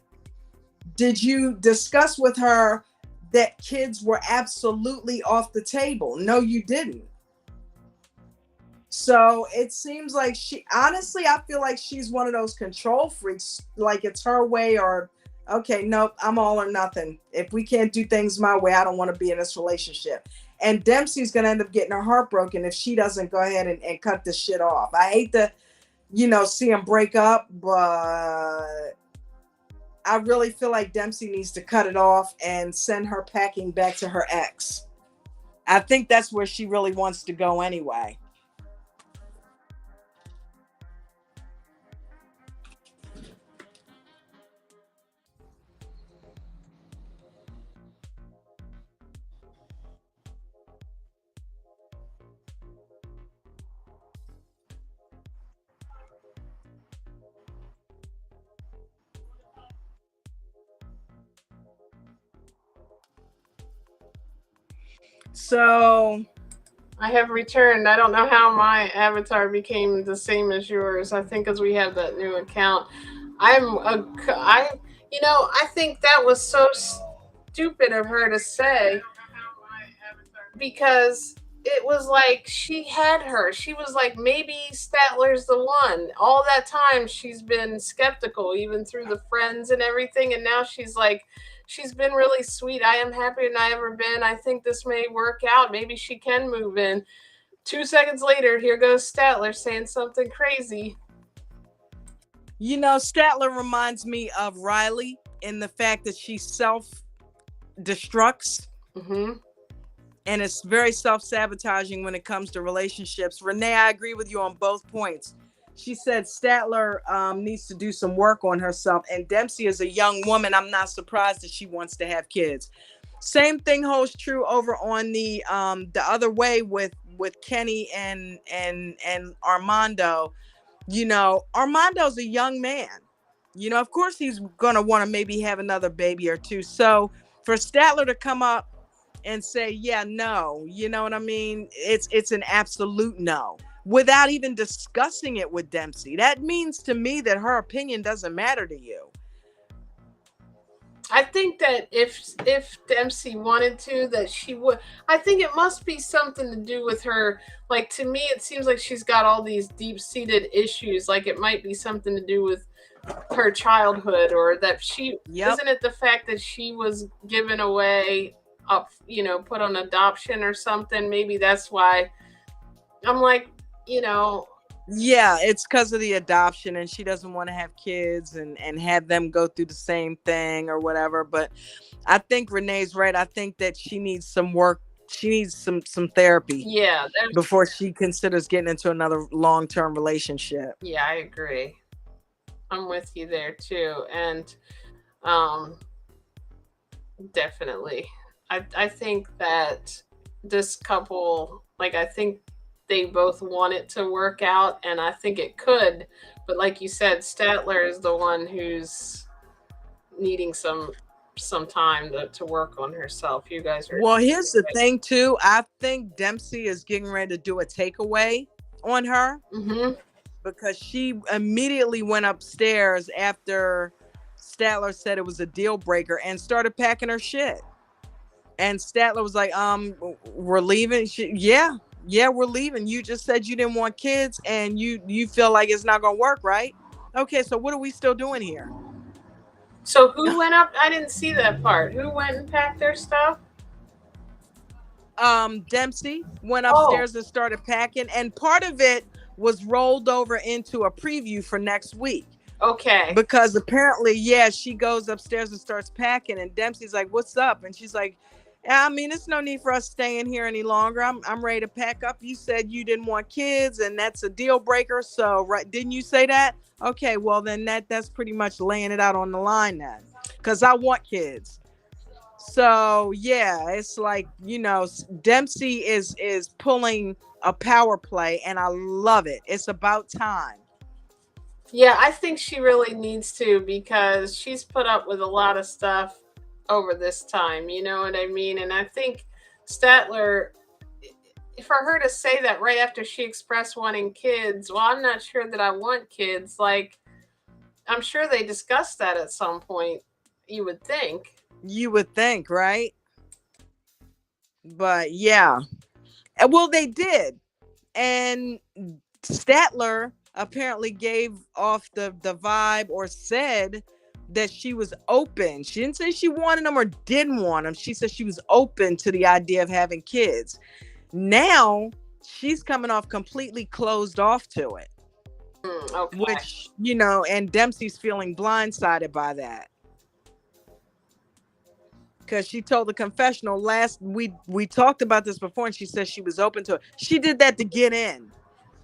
Did you discuss with her that kids were absolutely off the table? No, you didn't. So it seems like honestly, I feel like she's one of those control freaks. Like, it's her way, or, okay, nope, I'm all or nothing. If we can't do things my way, I don't want to be in this relationship. And Dempsey's going to end up getting her heart broken if she doesn't go ahead and cut this shit off. I hate to, you know, see them break up, but I really feel like Dempsey needs to cut it off and send her packing back to her ex. I think that's where she really wants to go anyway. So I have returned. I don't know how my avatar became the same as yours. I think because we have that new account. I think that was so stupid of her to say because it was like she had her. She was like, maybe Statler's the one. All that time she's been skeptical, even through the friends and everything. And now she's like, she's been really sweet. I am happier than I ever been. I think this may work out. Maybe she can move in. 2 seconds later, here goes Statler saying something crazy. You know, Statler reminds me of Riley in the fact that she self-destructs. Mm-hmm. And it's very self-sabotaging when it comes to relationships. Renee, I agree with you on both points. She said Statler needs to do some work on herself. And Dempsey is a young woman. I'm not surprised that she wants to have kids. Same thing holds true over on the other way with Kenny and Armando. You know, Armando's a young man. You know, of course he's gonna want to maybe have another baby or two. So for Statler to come up and say, yeah, no, you know what I mean? It's an absolute no without even discussing it with Dempsey. That means to me that her opinion doesn't matter to you. I think that if Dempsey wanted to, that she would. I think it must be something to do with her. Like, to me, it seems like she's got all these deep-seated issues. Like, it might be something to do with her childhood, or that she isn't it the fact that she was given away up, you know, put on adoption or something. Maybe that's why. I'm like, you know. Yeah, it's because of the adoption, and she doesn't want to have kids and have them go through the same thing or whatever. But I think Renee's right. I think that she needs some work. She needs some therapy. Yeah, before she considers getting into another long-term relationship. Yeah, I agree. I'm with you there too, and definitely. I think that this couple, like, I think they both want it to work out, and I think it could. But like you said, Statler is the one who's needing some time to work on herself. You guys are. Well, here's the thing too. I think Dempsey is getting ready to do a takeaway on her. Mm-hmm. Because she immediately went upstairs after Statler said it was a deal breaker and started packing her shit. And Statler was like, we're leaving. Yeah, we're leaving. You just said you didn't want kids and you feel like it's not going to work, right? Okay, so what are we still doing here? So who went up? I didn't see that part. Who went and packed their stuff? Dempsey went upstairs and started packing. And part of it was rolled over into a preview for next week. Okay. Because apparently, yeah, she goes upstairs and starts packing, and Dempsey's like, "What's up?" And she's like, "I mean, it's no need for us staying here any longer. I'm ready to pack up. You said you didn't want kids, and that's a deal breaker. So, right? Didn't you say that? Okay, well then that's pretty much laying it out on the line then, because I want kids." So yeah, it's like, you know, Dempsey is pulling a power play, and I love it. It's about time. Yeah, I think she really needs to, because she's put up with a lot of stuff over this time. You know what I mean? And I think Statler, for her to say that right after she expressed wanting kids, well, I'm not sure that I want kids. Like, I'm sure they discussed that at some point. You would think. You would think, right? But yeah. Well, they did. And Statler apparently gave off the vibe, or said that she was open. She didn't say she wanted them or didn't want them. She said she was open to the idea of having kids. Now she's coming off completely closed off to it. Okay. Which, you know, and Dempsey's feeling blindsided by that. because she told the confessional last we talked about this before, and she said she was open to it. She did that to get in.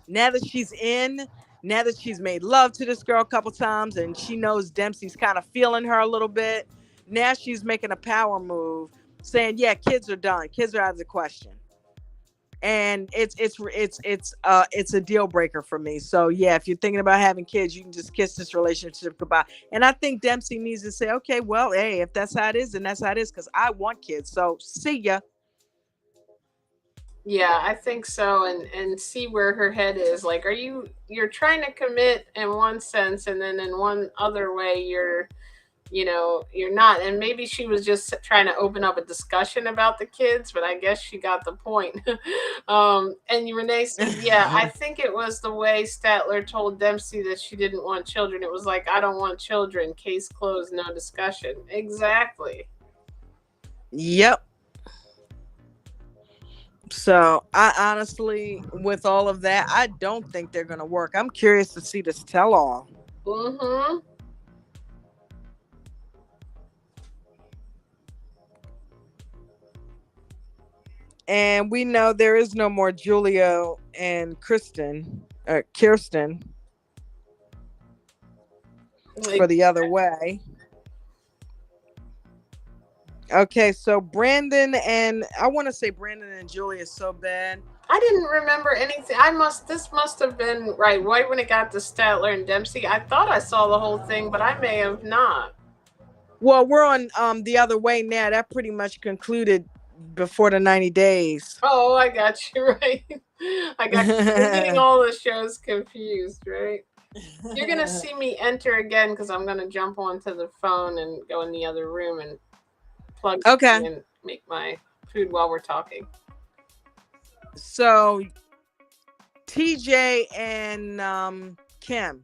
Now that she's in, now that she's made love to this girl a couple times, and she knows Dempsey's kind of feeling her a little bit, now she's making a power move, saying, "Yeah, kids are done. Kids are out of the question." And it's a deal breaker for me. So yeah, if you're thinking about having kids, you can just kiss this relationship goodbye. And I think Dempsey needs to say, okay, well, hey, if that's how it is, then that's how it is, because I want kids. So see ya. Yeah, I think so, and see where her head is. Like, you're trying to commit in one sense, and then in one other way you're not. And maybe she was just trying to open up a discussion about the kids, but I guess she got the point. And Renee said, yeah, I think it was the way Statler told Dempsey that she didn't want children. It was like, I don't want children, case closed, no discussion. Exactly. Yep. So I honestly, with all of that, I don't think they're gonna work. I'm curious to see this tell all. Mm-hmm. And we know there is no more Julio and Kirsten for the other way. Okay, so Brandon and I want to say Brandon and Julia is so bad. I didn't remember anything. This must have been right when it got to Statler and Dempsey. I thought I saw the whole thing, but I may have not. Well, we're on the other way now. That pretty much concluded before the 90 days. Oh, I got you right. I got you. You're getting all the shows confused, right? You're gonna see me enter again because I'm gonna jump onto the phone and go in the other room and plug okay and make my food while we're talking. So TJ and Kim,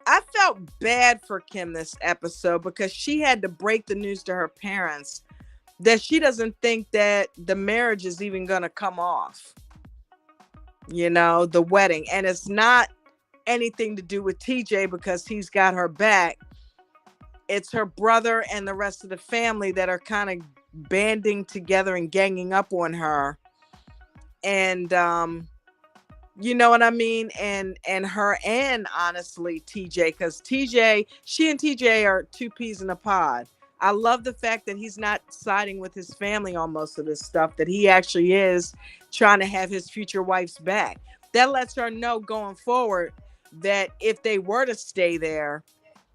I felt bad for Kim this episode because she had to break the news to her parents that she doesn't think that the marriage is even going to come off. The wedding. And it's not anything to do with TJ because he's got her back. It's her brother and the rest of the family that are kind of banding together and ganging up on her. And you know what I mean? And her, and honestly TJ, because she and TJ are two peas in a pod. I love the fact that he's not siding with his family on most of this stuff, that he actually is trying to have his future wife's back. That lets her know going forward that if they were to stay there,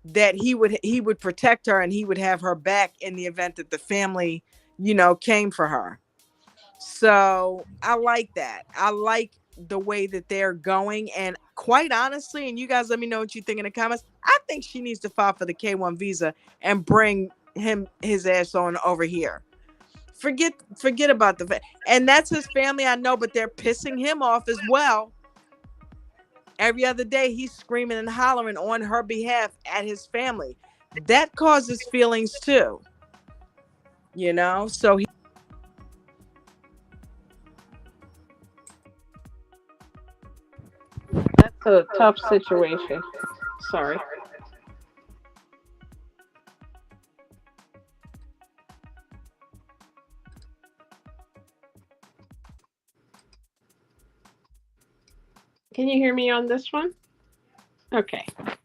that he would protect her and he would have her back in the event that the family, came for her. So I like that. I like the way that they're going. And quite honestly, and you guys let me know what you think in the comments, I think she needs to file for the K1 visa and bring his ass on over here. Forget about and that's his family, I know, but they're pissing him off as well. Every other day he's screaming and hollering on her behalf at his family. That causes feelings too. So That's a tough situation. Sorry. Can you hear me on this one? Okay. I'm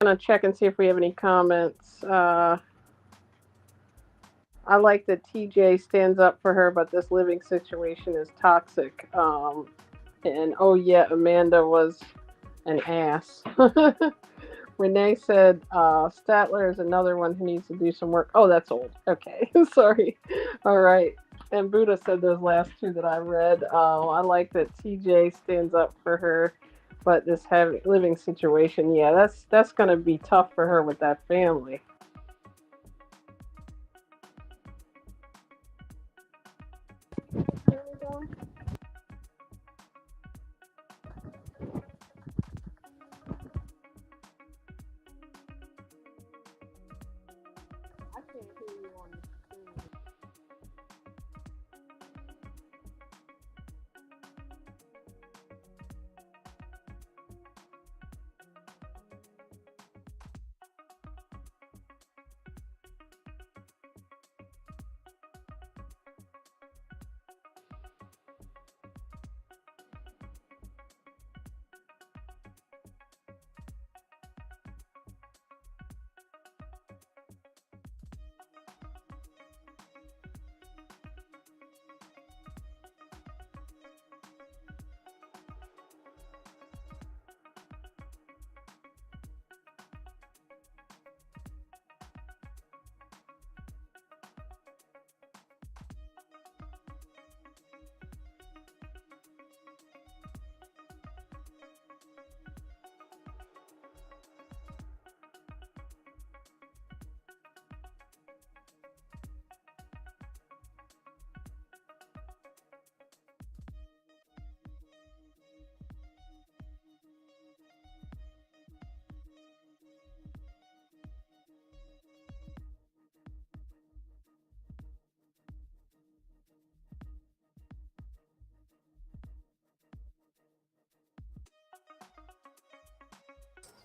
gonna check and see if we have any comments. I like that TJ stands up for her, but this living situation is toxic. And oh yeah, Amanda was an ass. Renee said Statler is another one who needs to do some work. Oh, that's old. Okay, sorry. All right. And Buddha said those last two that I read. I like that TJ stands up for her, but this living situation, yeah, that's going to be tough for her with that family.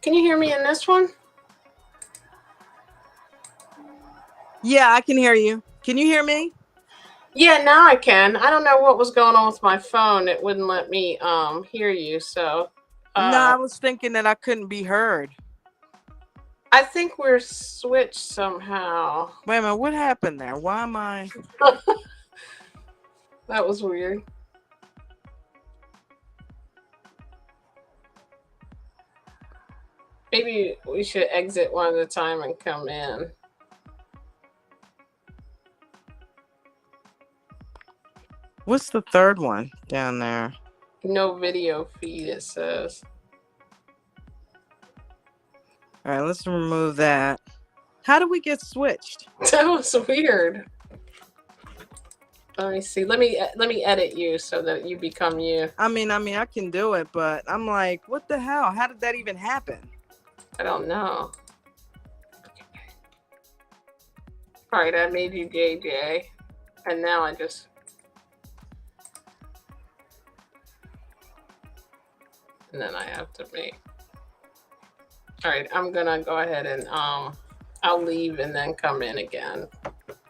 Can you hear me in this one? Yeah, I can hear you. Can you hear me? Yeah, now I can. I don't know what was going on with my phone. It wouldn't let me hear you. So No, I was thinking that I couldn't be heard. I think we're switched somehow. Wait a minute, what happened there? Why am I? That was weird. Maybe we should exit one at a time and come in. What's the third one down there? No video feed, it says. All right, let's remove that. How do we get switched? That was weird. Let me see. Let me edit you so that you become you. I mean, I can do it, but I'm like, what the hell? How did that even happen? I don't know. All right, I made you JJ, and now I just. And then I have to make. All right, I'm gonna go ahead and I'll leave and then come in again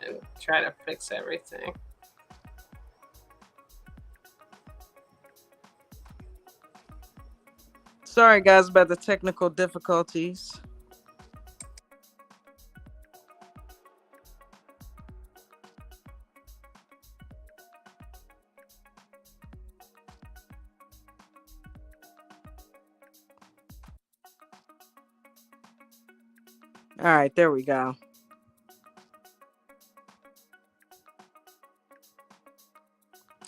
and try to fix everything. Sorry, guys, about the technical difficulties. All right, there we go.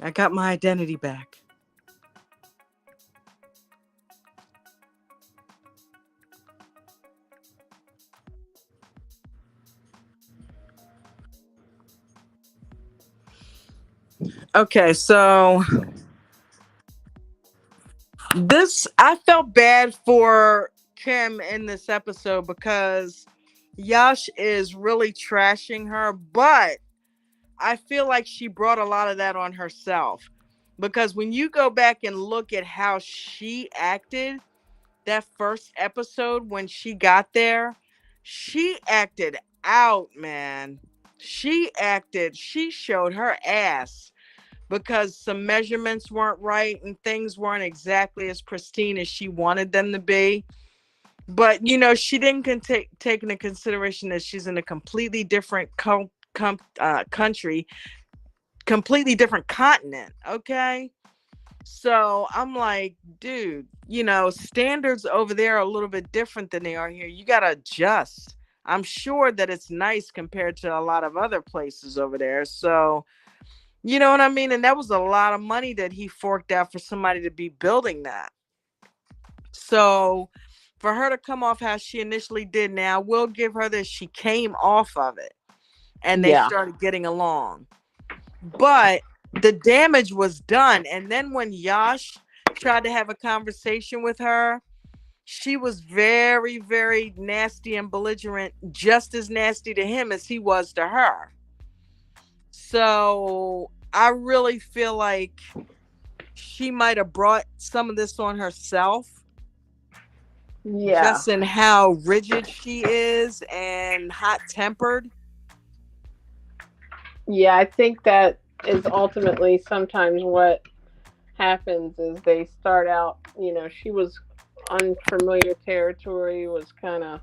I got my identity back. Okay, so I felt bad for Kim in this episode because Yash is really trashing her, but I feel like she brought a lot of that on herself. Because when you go back and look at how she acted that first episode when she got there, she acted out, man. She showed her ass because some measurements weren't right and things weren't exactly as pristine as she wanted them to be. But, she didn't take into consideration that she's in a completely different country, completely different continent, okay? So I'm like, dude, standards over there are a little bit different than they are here. You got to adjust. I'm sure that it's nice compared to a lot of other places over there. So, you know what I mean? And that was a lot of money that he forked out for somebody to be building that. So for her to come off how she initially did, now we'll give her this. She came off of it and they started getting along. But the damage was done. And then when Yash tried to have a conversation with her, she was very, very nasty and belligerent, just as nasty to him as he was to her. So I really feel like she might have brought some of this on herself. Yeah. Just in how rigid she is and hot-tempered. Yeah, I think that is ultimately sometimes what happens is they start out, she was unfamiliar territory, was kind of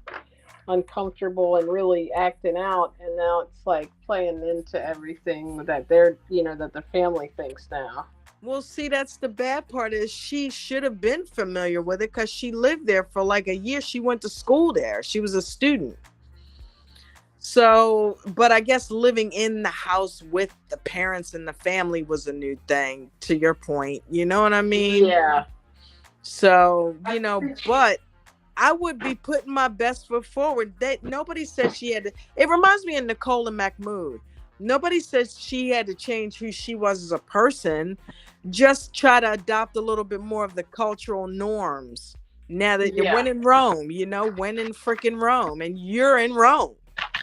uncomfortable and really acting out, and now it's like playing into everything that they're, that the family thinks now. Well, see, that's the bad part is she should have been familiar with it because she lived there for like a year. She went to school there. She was a student. So, but I guess living in the house with the parents and the family was a new thing, to your point. You know what I mean? Yeah. So, but I would be putting my best foot forward. That nobody said she had to. It reminds me of Nicole and Mahmoud. Nobody says she had to change who she was as a person. Just try to adopt a little bit more of the cultural norms. Now that when in Rome, when in freaking Rome, and you're in Rome.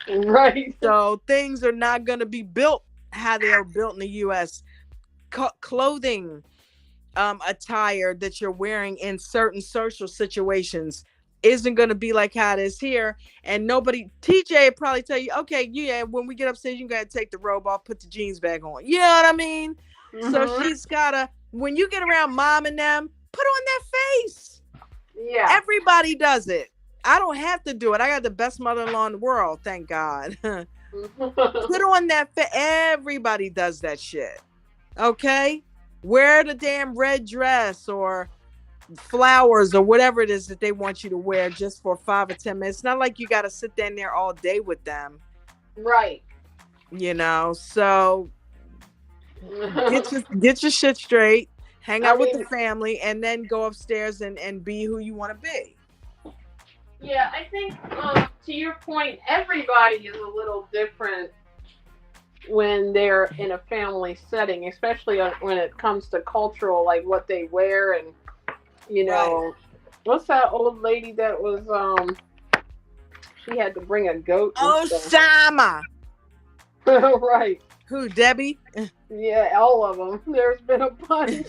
Right. So things are not going to be built how they are built in the U.S. Clothing, attire that you're wearing in certain social situations isn't going to be like how it is here. And nobody, TJ would probably tell you, okay, yeah, when we get upstairs, you got to take the robe off, put the jeans back on. You know what I mean? So she's got to, when you get around mom and them, put on that face. Yeah. Everybody does it. I don't have to do it. I got the best mother-in-law in the world, thank God. Put on that face. Everybody does that shit. Okay? Wear the damn red dress or flowers or whatever it is that they want you to wear just for 5 or 10 minutes. It's not like you got to sit down there all day with them. Right. You know, so get your shit straight, hang out with the family, and then go upstairs and be who you want to be. Yeah, I think to your point, everybody is a little different when they're in a family setting, especially when it comes to cultural, like what they wear and, you know, right. What's that old lady that was, she had to bring a goat? Osama. Right. Who, Debbie? Yeah, all of them. There's been a bunch.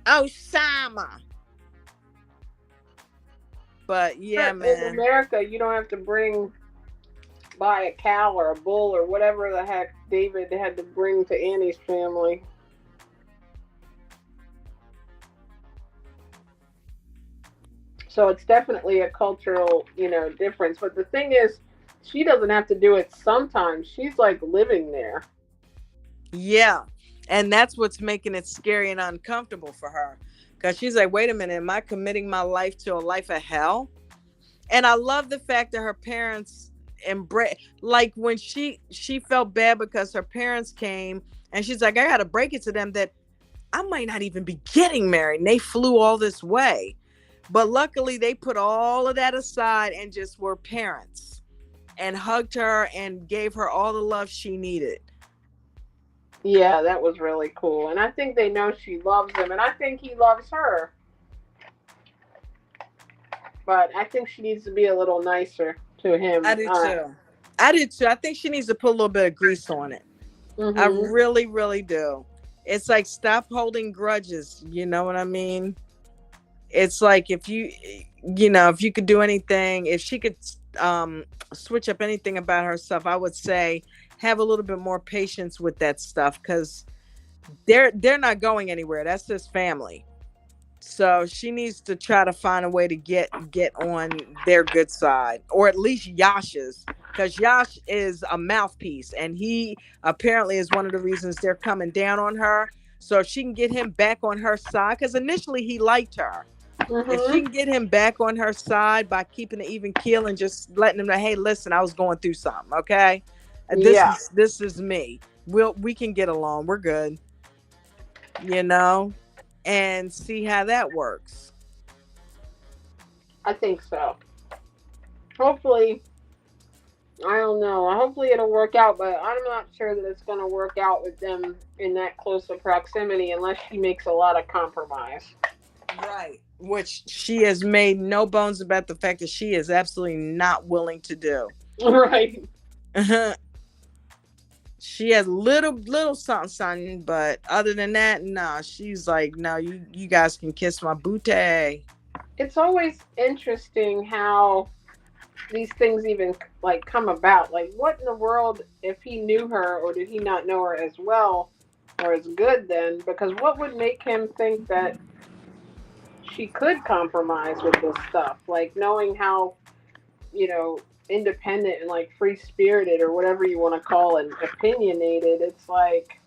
Osama. But yeah, man. In America, you don't have to buy a cow or a bull or whatever the heck David had to bring to Annie's family. So it's definitely a cultural, difference. But the thing is, she doesn't have to do it sometimes. She's like living there. Yeah. And that's what's making it scary and uncomfortable for her. Because she's like, wait a minute, am I committing my life to a life of hell? And I love the fact that her parents embrace, like when she felt bad because her parents came and she's like, I got to break it to them that I might not even be getting married. And they flew all this way. But luckily they put all of that aside and just were parents and hugged her and gave her all the love she needed. Yeah, that was really cool. And I think they know she loves him. And I think he loves her. But I think she needs to be a little nicer to him. I do too. I think she needs to put a little bit of grease on it. Mm-hmm. I really, really do. It's like, stop holding grudges. You know what I mean? It's like if you could do anything, if she could switch up anything about herself, I would say have a little bit more patience with that stuff because they're not going anywhere. That's just family. So she needs to try to find a way to get on their good side, or at least Yash's, because Yash is a mouthpiece and he apparently is one of the reasons they're coming down on her. So if she can get him back on her side, because initially he liked her. Mm-hmm. If she can get him back on her side by keeping an even keel and just letting him know, hey, listen, I was going through something, okay? This is me. We can get along. We're good. And see how that works. I think so. Hopefully, I don't know. Hopefully it'll work out, but I'm not sure that it's going to work out with them in that close of proximity unless she makes a lot of compromise. Right. Which she has made no bones about the fact that she is absolutely not willing to do. Right. She has little something, but other than that, no. She's like, no, you guys can kiss my booty. It's always interesting how these things even like come about. Like, what in the world if he knew her, or did he not know her as well or as good then? Because what would make him think that she could compromise with this stuff? Like, knowing how, independent and like free spirited or whatever you want to call it, opinionated, it's like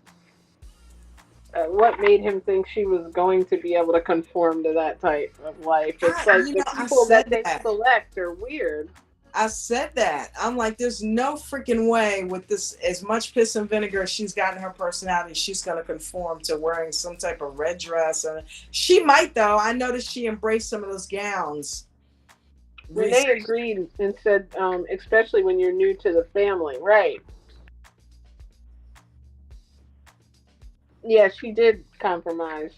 what made him think she was going to be able to conform to that type of life? It's like the people that they select are weird. I said that. I'm like, there's no freaking way with this, as much piss and vinegar she's got in her personality, she's going to conform to wearing some type of red dress. And she might, though. I noticed she embraced some of those gowns. Renee agreed and said, especially when you're new to the family, right? Yeah, she did compromise.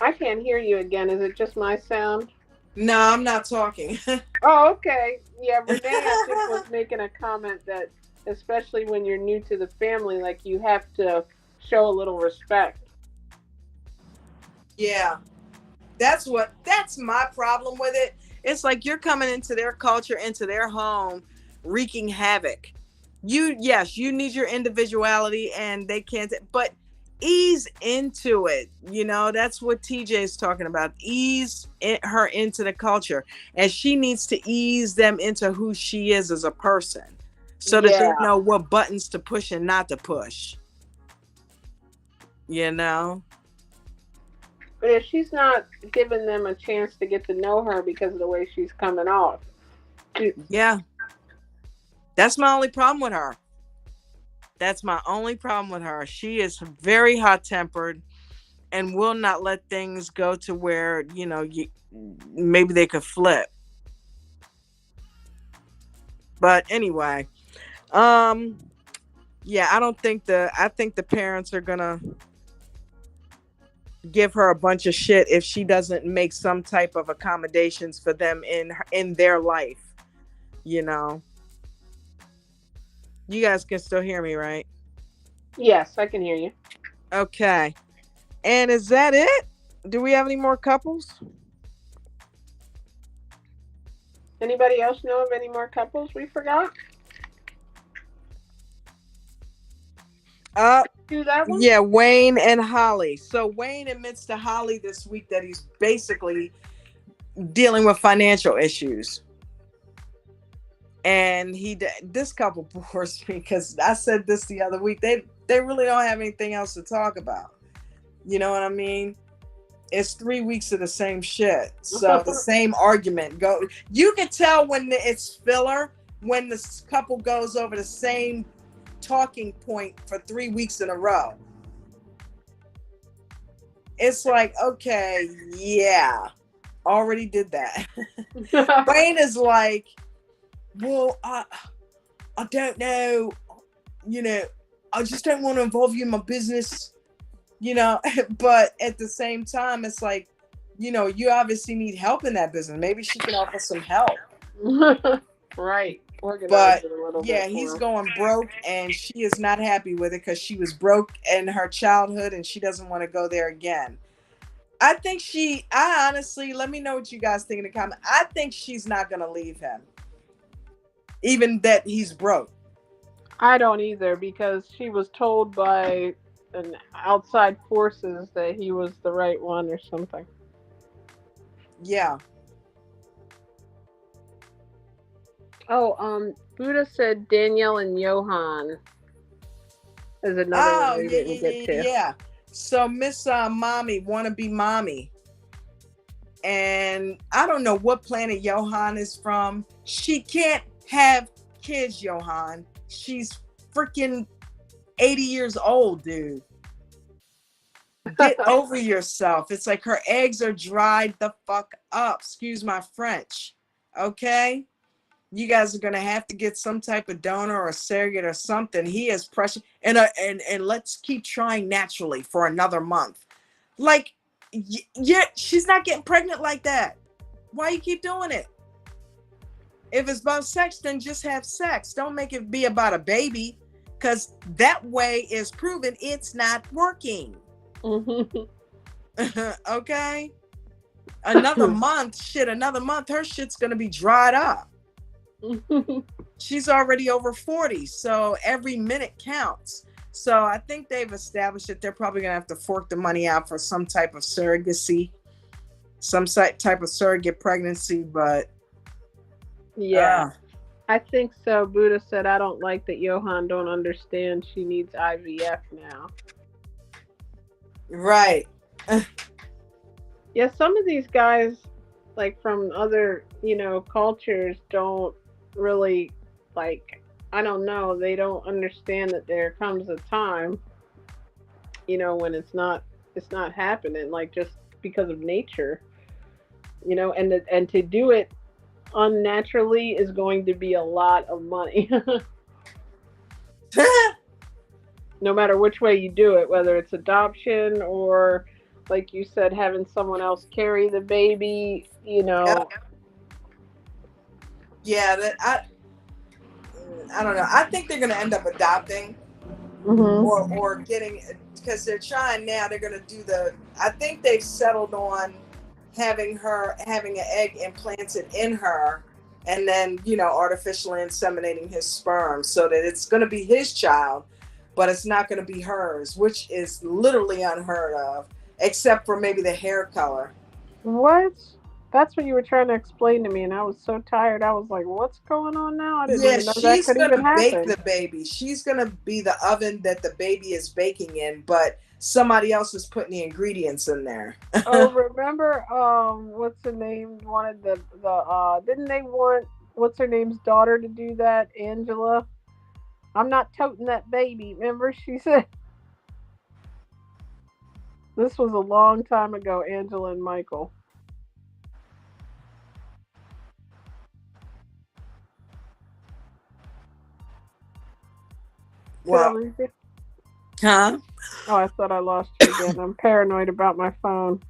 I can't hear you again. Is it just my sound? No, I'm not talking. Oh, okay. Yeah, Renee, I think, was making a comment that especially when you're new to the family. Like, you have to show a little respect. Yeah. That's my problem with it. It's like you're coming into their culture, into their home, wreaking havoc. Yes, you need your individuality and they can't, but ease into it. That's what TJ is talking about. Her into the culture, and she needs to ease them into who she is as a person so that they Yeah. know what buttons to push and not to push. You know? But if she's not giving them a chance to get to know her because of the way she's coming off. Yeah. That's my only problem with her. That's my only problem with her. She is very hot tempered and will not let things go to where, maybe they could flip. But anyway, yeah, I think the parents are gonna give her a bunch of shit if she doesn't make some type of accommodations for them in their life. You know. You guys can still hear me, right? Yes, I can hear you. Okay. And is that it? Do we have any more couples? Anybody else know of any more couples we forgot? Do that one? Yeah, Wayne and Holly. So Wayne admits to Holly this week that he's basically dealing with financial issues. And this couple bores me because I said this the other week. They really don't have anything else to talk about. You know what I mean? It's 3 weeks of the same shit. So the same argument go. You can tell when it's filler when this couple goes over the same talking point for 3 weeks in a row. It's like, okay, yeah, already did that. Wayne is like, well, I don't know, I just don't want to involve you in my business, but at the same time, it's like, you obviously need help in that business. Maybe she can offer some help. Right. But yeah, he's going broke and she is not happy with it because she was broke in her childhood and she doesn't want to go there again. I honestly, let me know what you guys think in the comment. I think she's not going to leave him. Even that he's broke. I don't either, because she was told by an outside forces that he was the right one or something. Yeah. Oh, Buddha said Danielle and Johan is another one we didn't get to. Yeah. So Miss Mommy, wannabe mommy. And I don't know what planet Johan is from. She can't have kids, Johan. She's freaking 80 years old, dude. Get over yourself. It's like her eggs are dried the fuck up. Excuse my French. Okay? You guys are gonna have to get some type of donor or surrogate or something. He is precious. And let's keep trying naturally for another month. Like, yeah, she's not getting pregnant like that. Why you keep doing it? If it's about sex, then just have sex. Don't make it be about a baby, because that way is proven it's not working. Okay? Another month, her shit's gonna be dried up. She's already over 40, so every minute counts. So I think they've established that they're probably gonna have to fork the money out for some type of surrogacy, some type of surrogate pregnancy, but yeah, I think so. Buddha said, I don't like that Johan don't understand she needs IVF now. Right. Yeah, some of these guys, like from other, cultures, don't really, like, I don't know, they don't understand that there comes a time, when it's not happening, like, just because of nature, and to do it unnaturally is going to be a lot of money. No matter which way you do it, whether it's adoption or, like you said, having someone else carry the baby, Yeah, I don't know. I think they're going to end up adopting or getting, because they're trying now. They're going to do I think they've settled on having an egg implanted in her, and then, artificially inseminating his sperm so that it's going to be his child, but it's not going to be hers, which is literally unheard of, except for maybe the hair color. What? That's what you were trying to explain to me, and I was so tired. I was like, "What's going on now?" I didn't Yeah, even know that she's could going even to bake happen. the baby. She's going to be the oven that the baby is baking in, but somebody else is putting the ingredients in there. Oh, remember, what's her name? Wanted didn't they want what's her name's daughter to do that? Angela. I'm not toting that baby. Remember, she said this was a long time ago. Angela and Michael. Did I Well, lose you? huh? Oh, I thought I lost you again. I'm paranoid about my phone.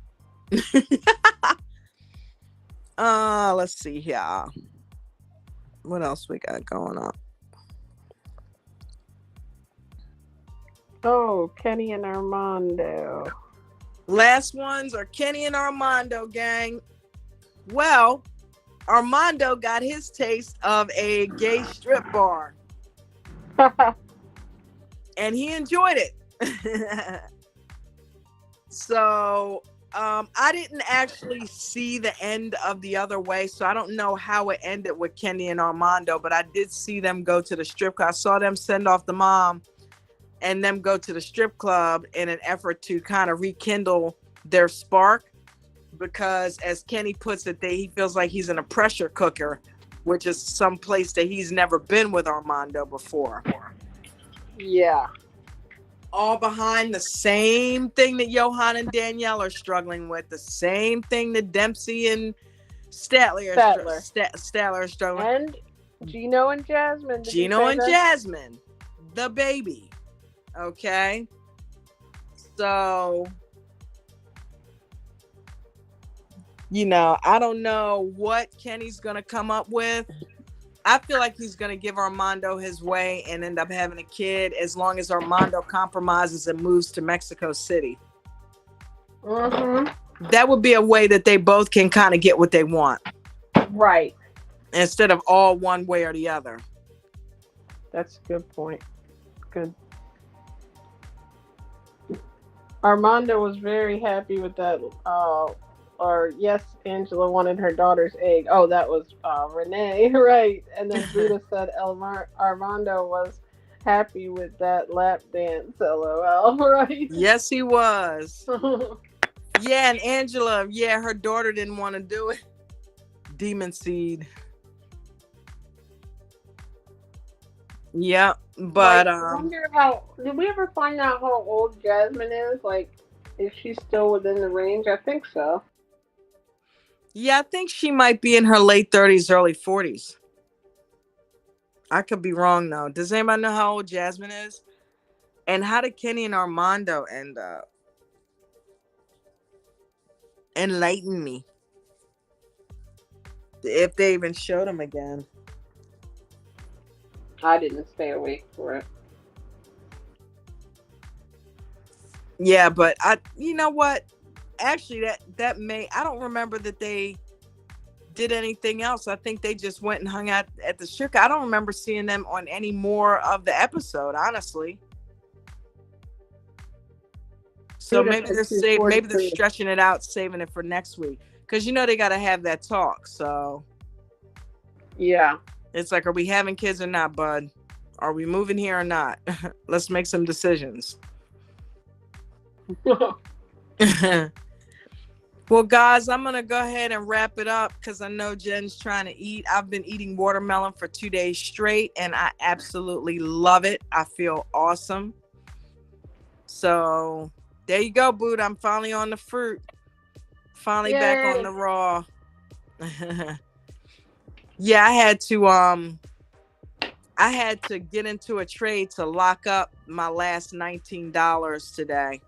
Let's see here. What else we got going on? Oh, Kenny and Armando. Last ones are Kenny and Armando, gang. Well, Armando got his taste of a gay strip bar, and he enjoyed it. So, I didn't actually see the end of The Other Way, so I don't know how it ended with Kenny and Armando, but I did see them go to the strip club. I saw them send off the mom and them go to the strip club in an effort to kind of rekindle their spark, because, as Kenny puts it, he feels like he's in a pressure cooker, which is some place that he's never been with Armando before. Yeah. All behind the same thing that Johan and Danielle are struggling with, the same thing that Dempsey and Statler are struggling with. And Gino and Jasmine. Gino and Jasmine, the baby. Okay. So, I don't know what Kenny's going to come up with. I feel like he's going to give Armando his way and end up having a kid, as long as Armando compromises and moves to Mexico City. That would be a way that they both can kind of get what they want. Right. Instead of all one way or the other. That's a good point. Good. Armando was very happy with that. Yes, Angela wanted her daughter's egg. Oh, that was Renee, right? And then Buddha said Armando was happy with that lap dance. LOL, right? Yes, he was. Yeah, and Angela, her daughter didn't want to do it. Demon seed. Yeah, but I wonder did we ever find out how old Jasmine is? Like, is she still within the range? I think so. Yeah, I think she might be in her late 30s, early 40s. I could be wrong, though. Does anybody know how old Jasmine is? And how did Kenny and Armando end up? Enlighten me. If they even showed him again. I didn't stay awake for it. Yeah, but you know what? Actually, that may, I don't remember that they did anything else. I think they just went and hung out at the strip. I don't remember seeing them on any more of the episode, honestly. So maybe they're stretching it out, saving it for next week, because they got to have that talk. So yeah, it's like, are we having kids or not, bud? Are we moving here or not? Let's make some decisions. Well, guys, I'm going to go ahead and wrap it up, because I know Jen's trying to eat. I've been eating watermelon for 2 days straight, and I absolutely love it. I feel awesome. So there you go, Boot. I'm finally on the fruit. Finally back on the raw. Yeah, I had to get into a trade to lock up my last $19 today,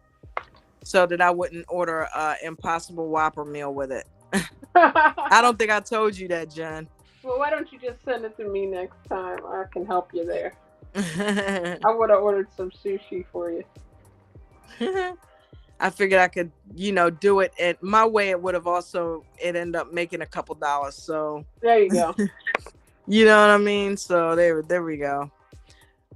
so that I wouldn't order an Impossible Whopper meal with it. I don't think I told you that, Jen. Well, why don't you just send it to me next time? I can help you there. I would have ordered some sushi for you. I figured I could, do it. And my way, it would have it ended up making a couple dollars. So there you go. You know what I mean? So there we go.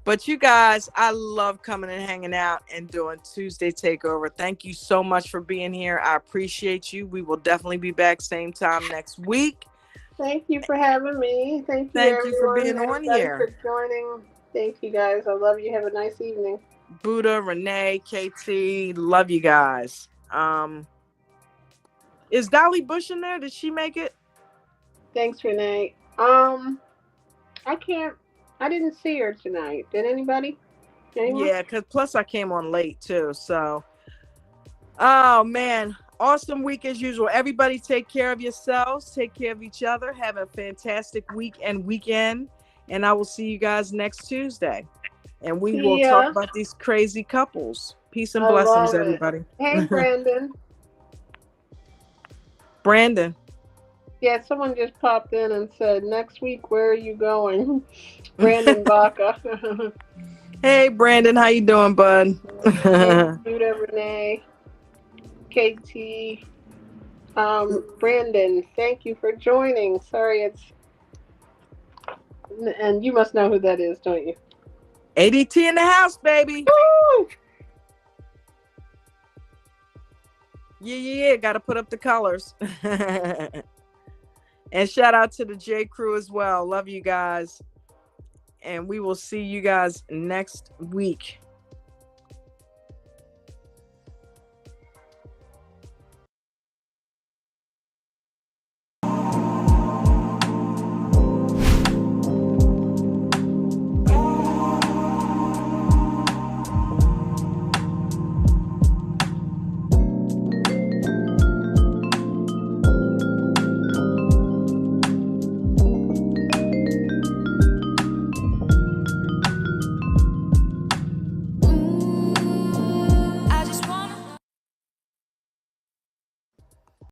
But you guys, I love coming and hanging out and doing Tuesday Takeover. Thank you so much for being here. I appreciate you. We will definitely be back same time next week. Thank you for having me. Thank you for being on here. For joining. Thank you guys. I love you. Have a nice evening. Buddha, Renee, KT, love you guys. Is Dolly Bush in there? Did she make it? Thanks, Renee. I didn't see her tonight. Did anybody? Anyone? Yeah, because plus I came on late too. So, oh man, awesome week as usual. Everybody take care of yourselves. Take care of each other. Have a fantastic week and weekend. And I will see you guys next Tuesday. And we will talk about these crazy couples. Peace and blessings, everybody. Hey, Brandon. Brandon. Yeah, someone just popped in and said, next week, where are you going? Brandon Baca. Hey, Brandon. How you doing, bud? Hey, Buddha, Renee, KT. Brandon, thank you for joining. Sorry, and you must know who that is, don't you? ADT in the house, baby. Woo! Yeah. Got to put up the colors. And shout out to the J Crew as well. Love you guys. And we will see you guys next week.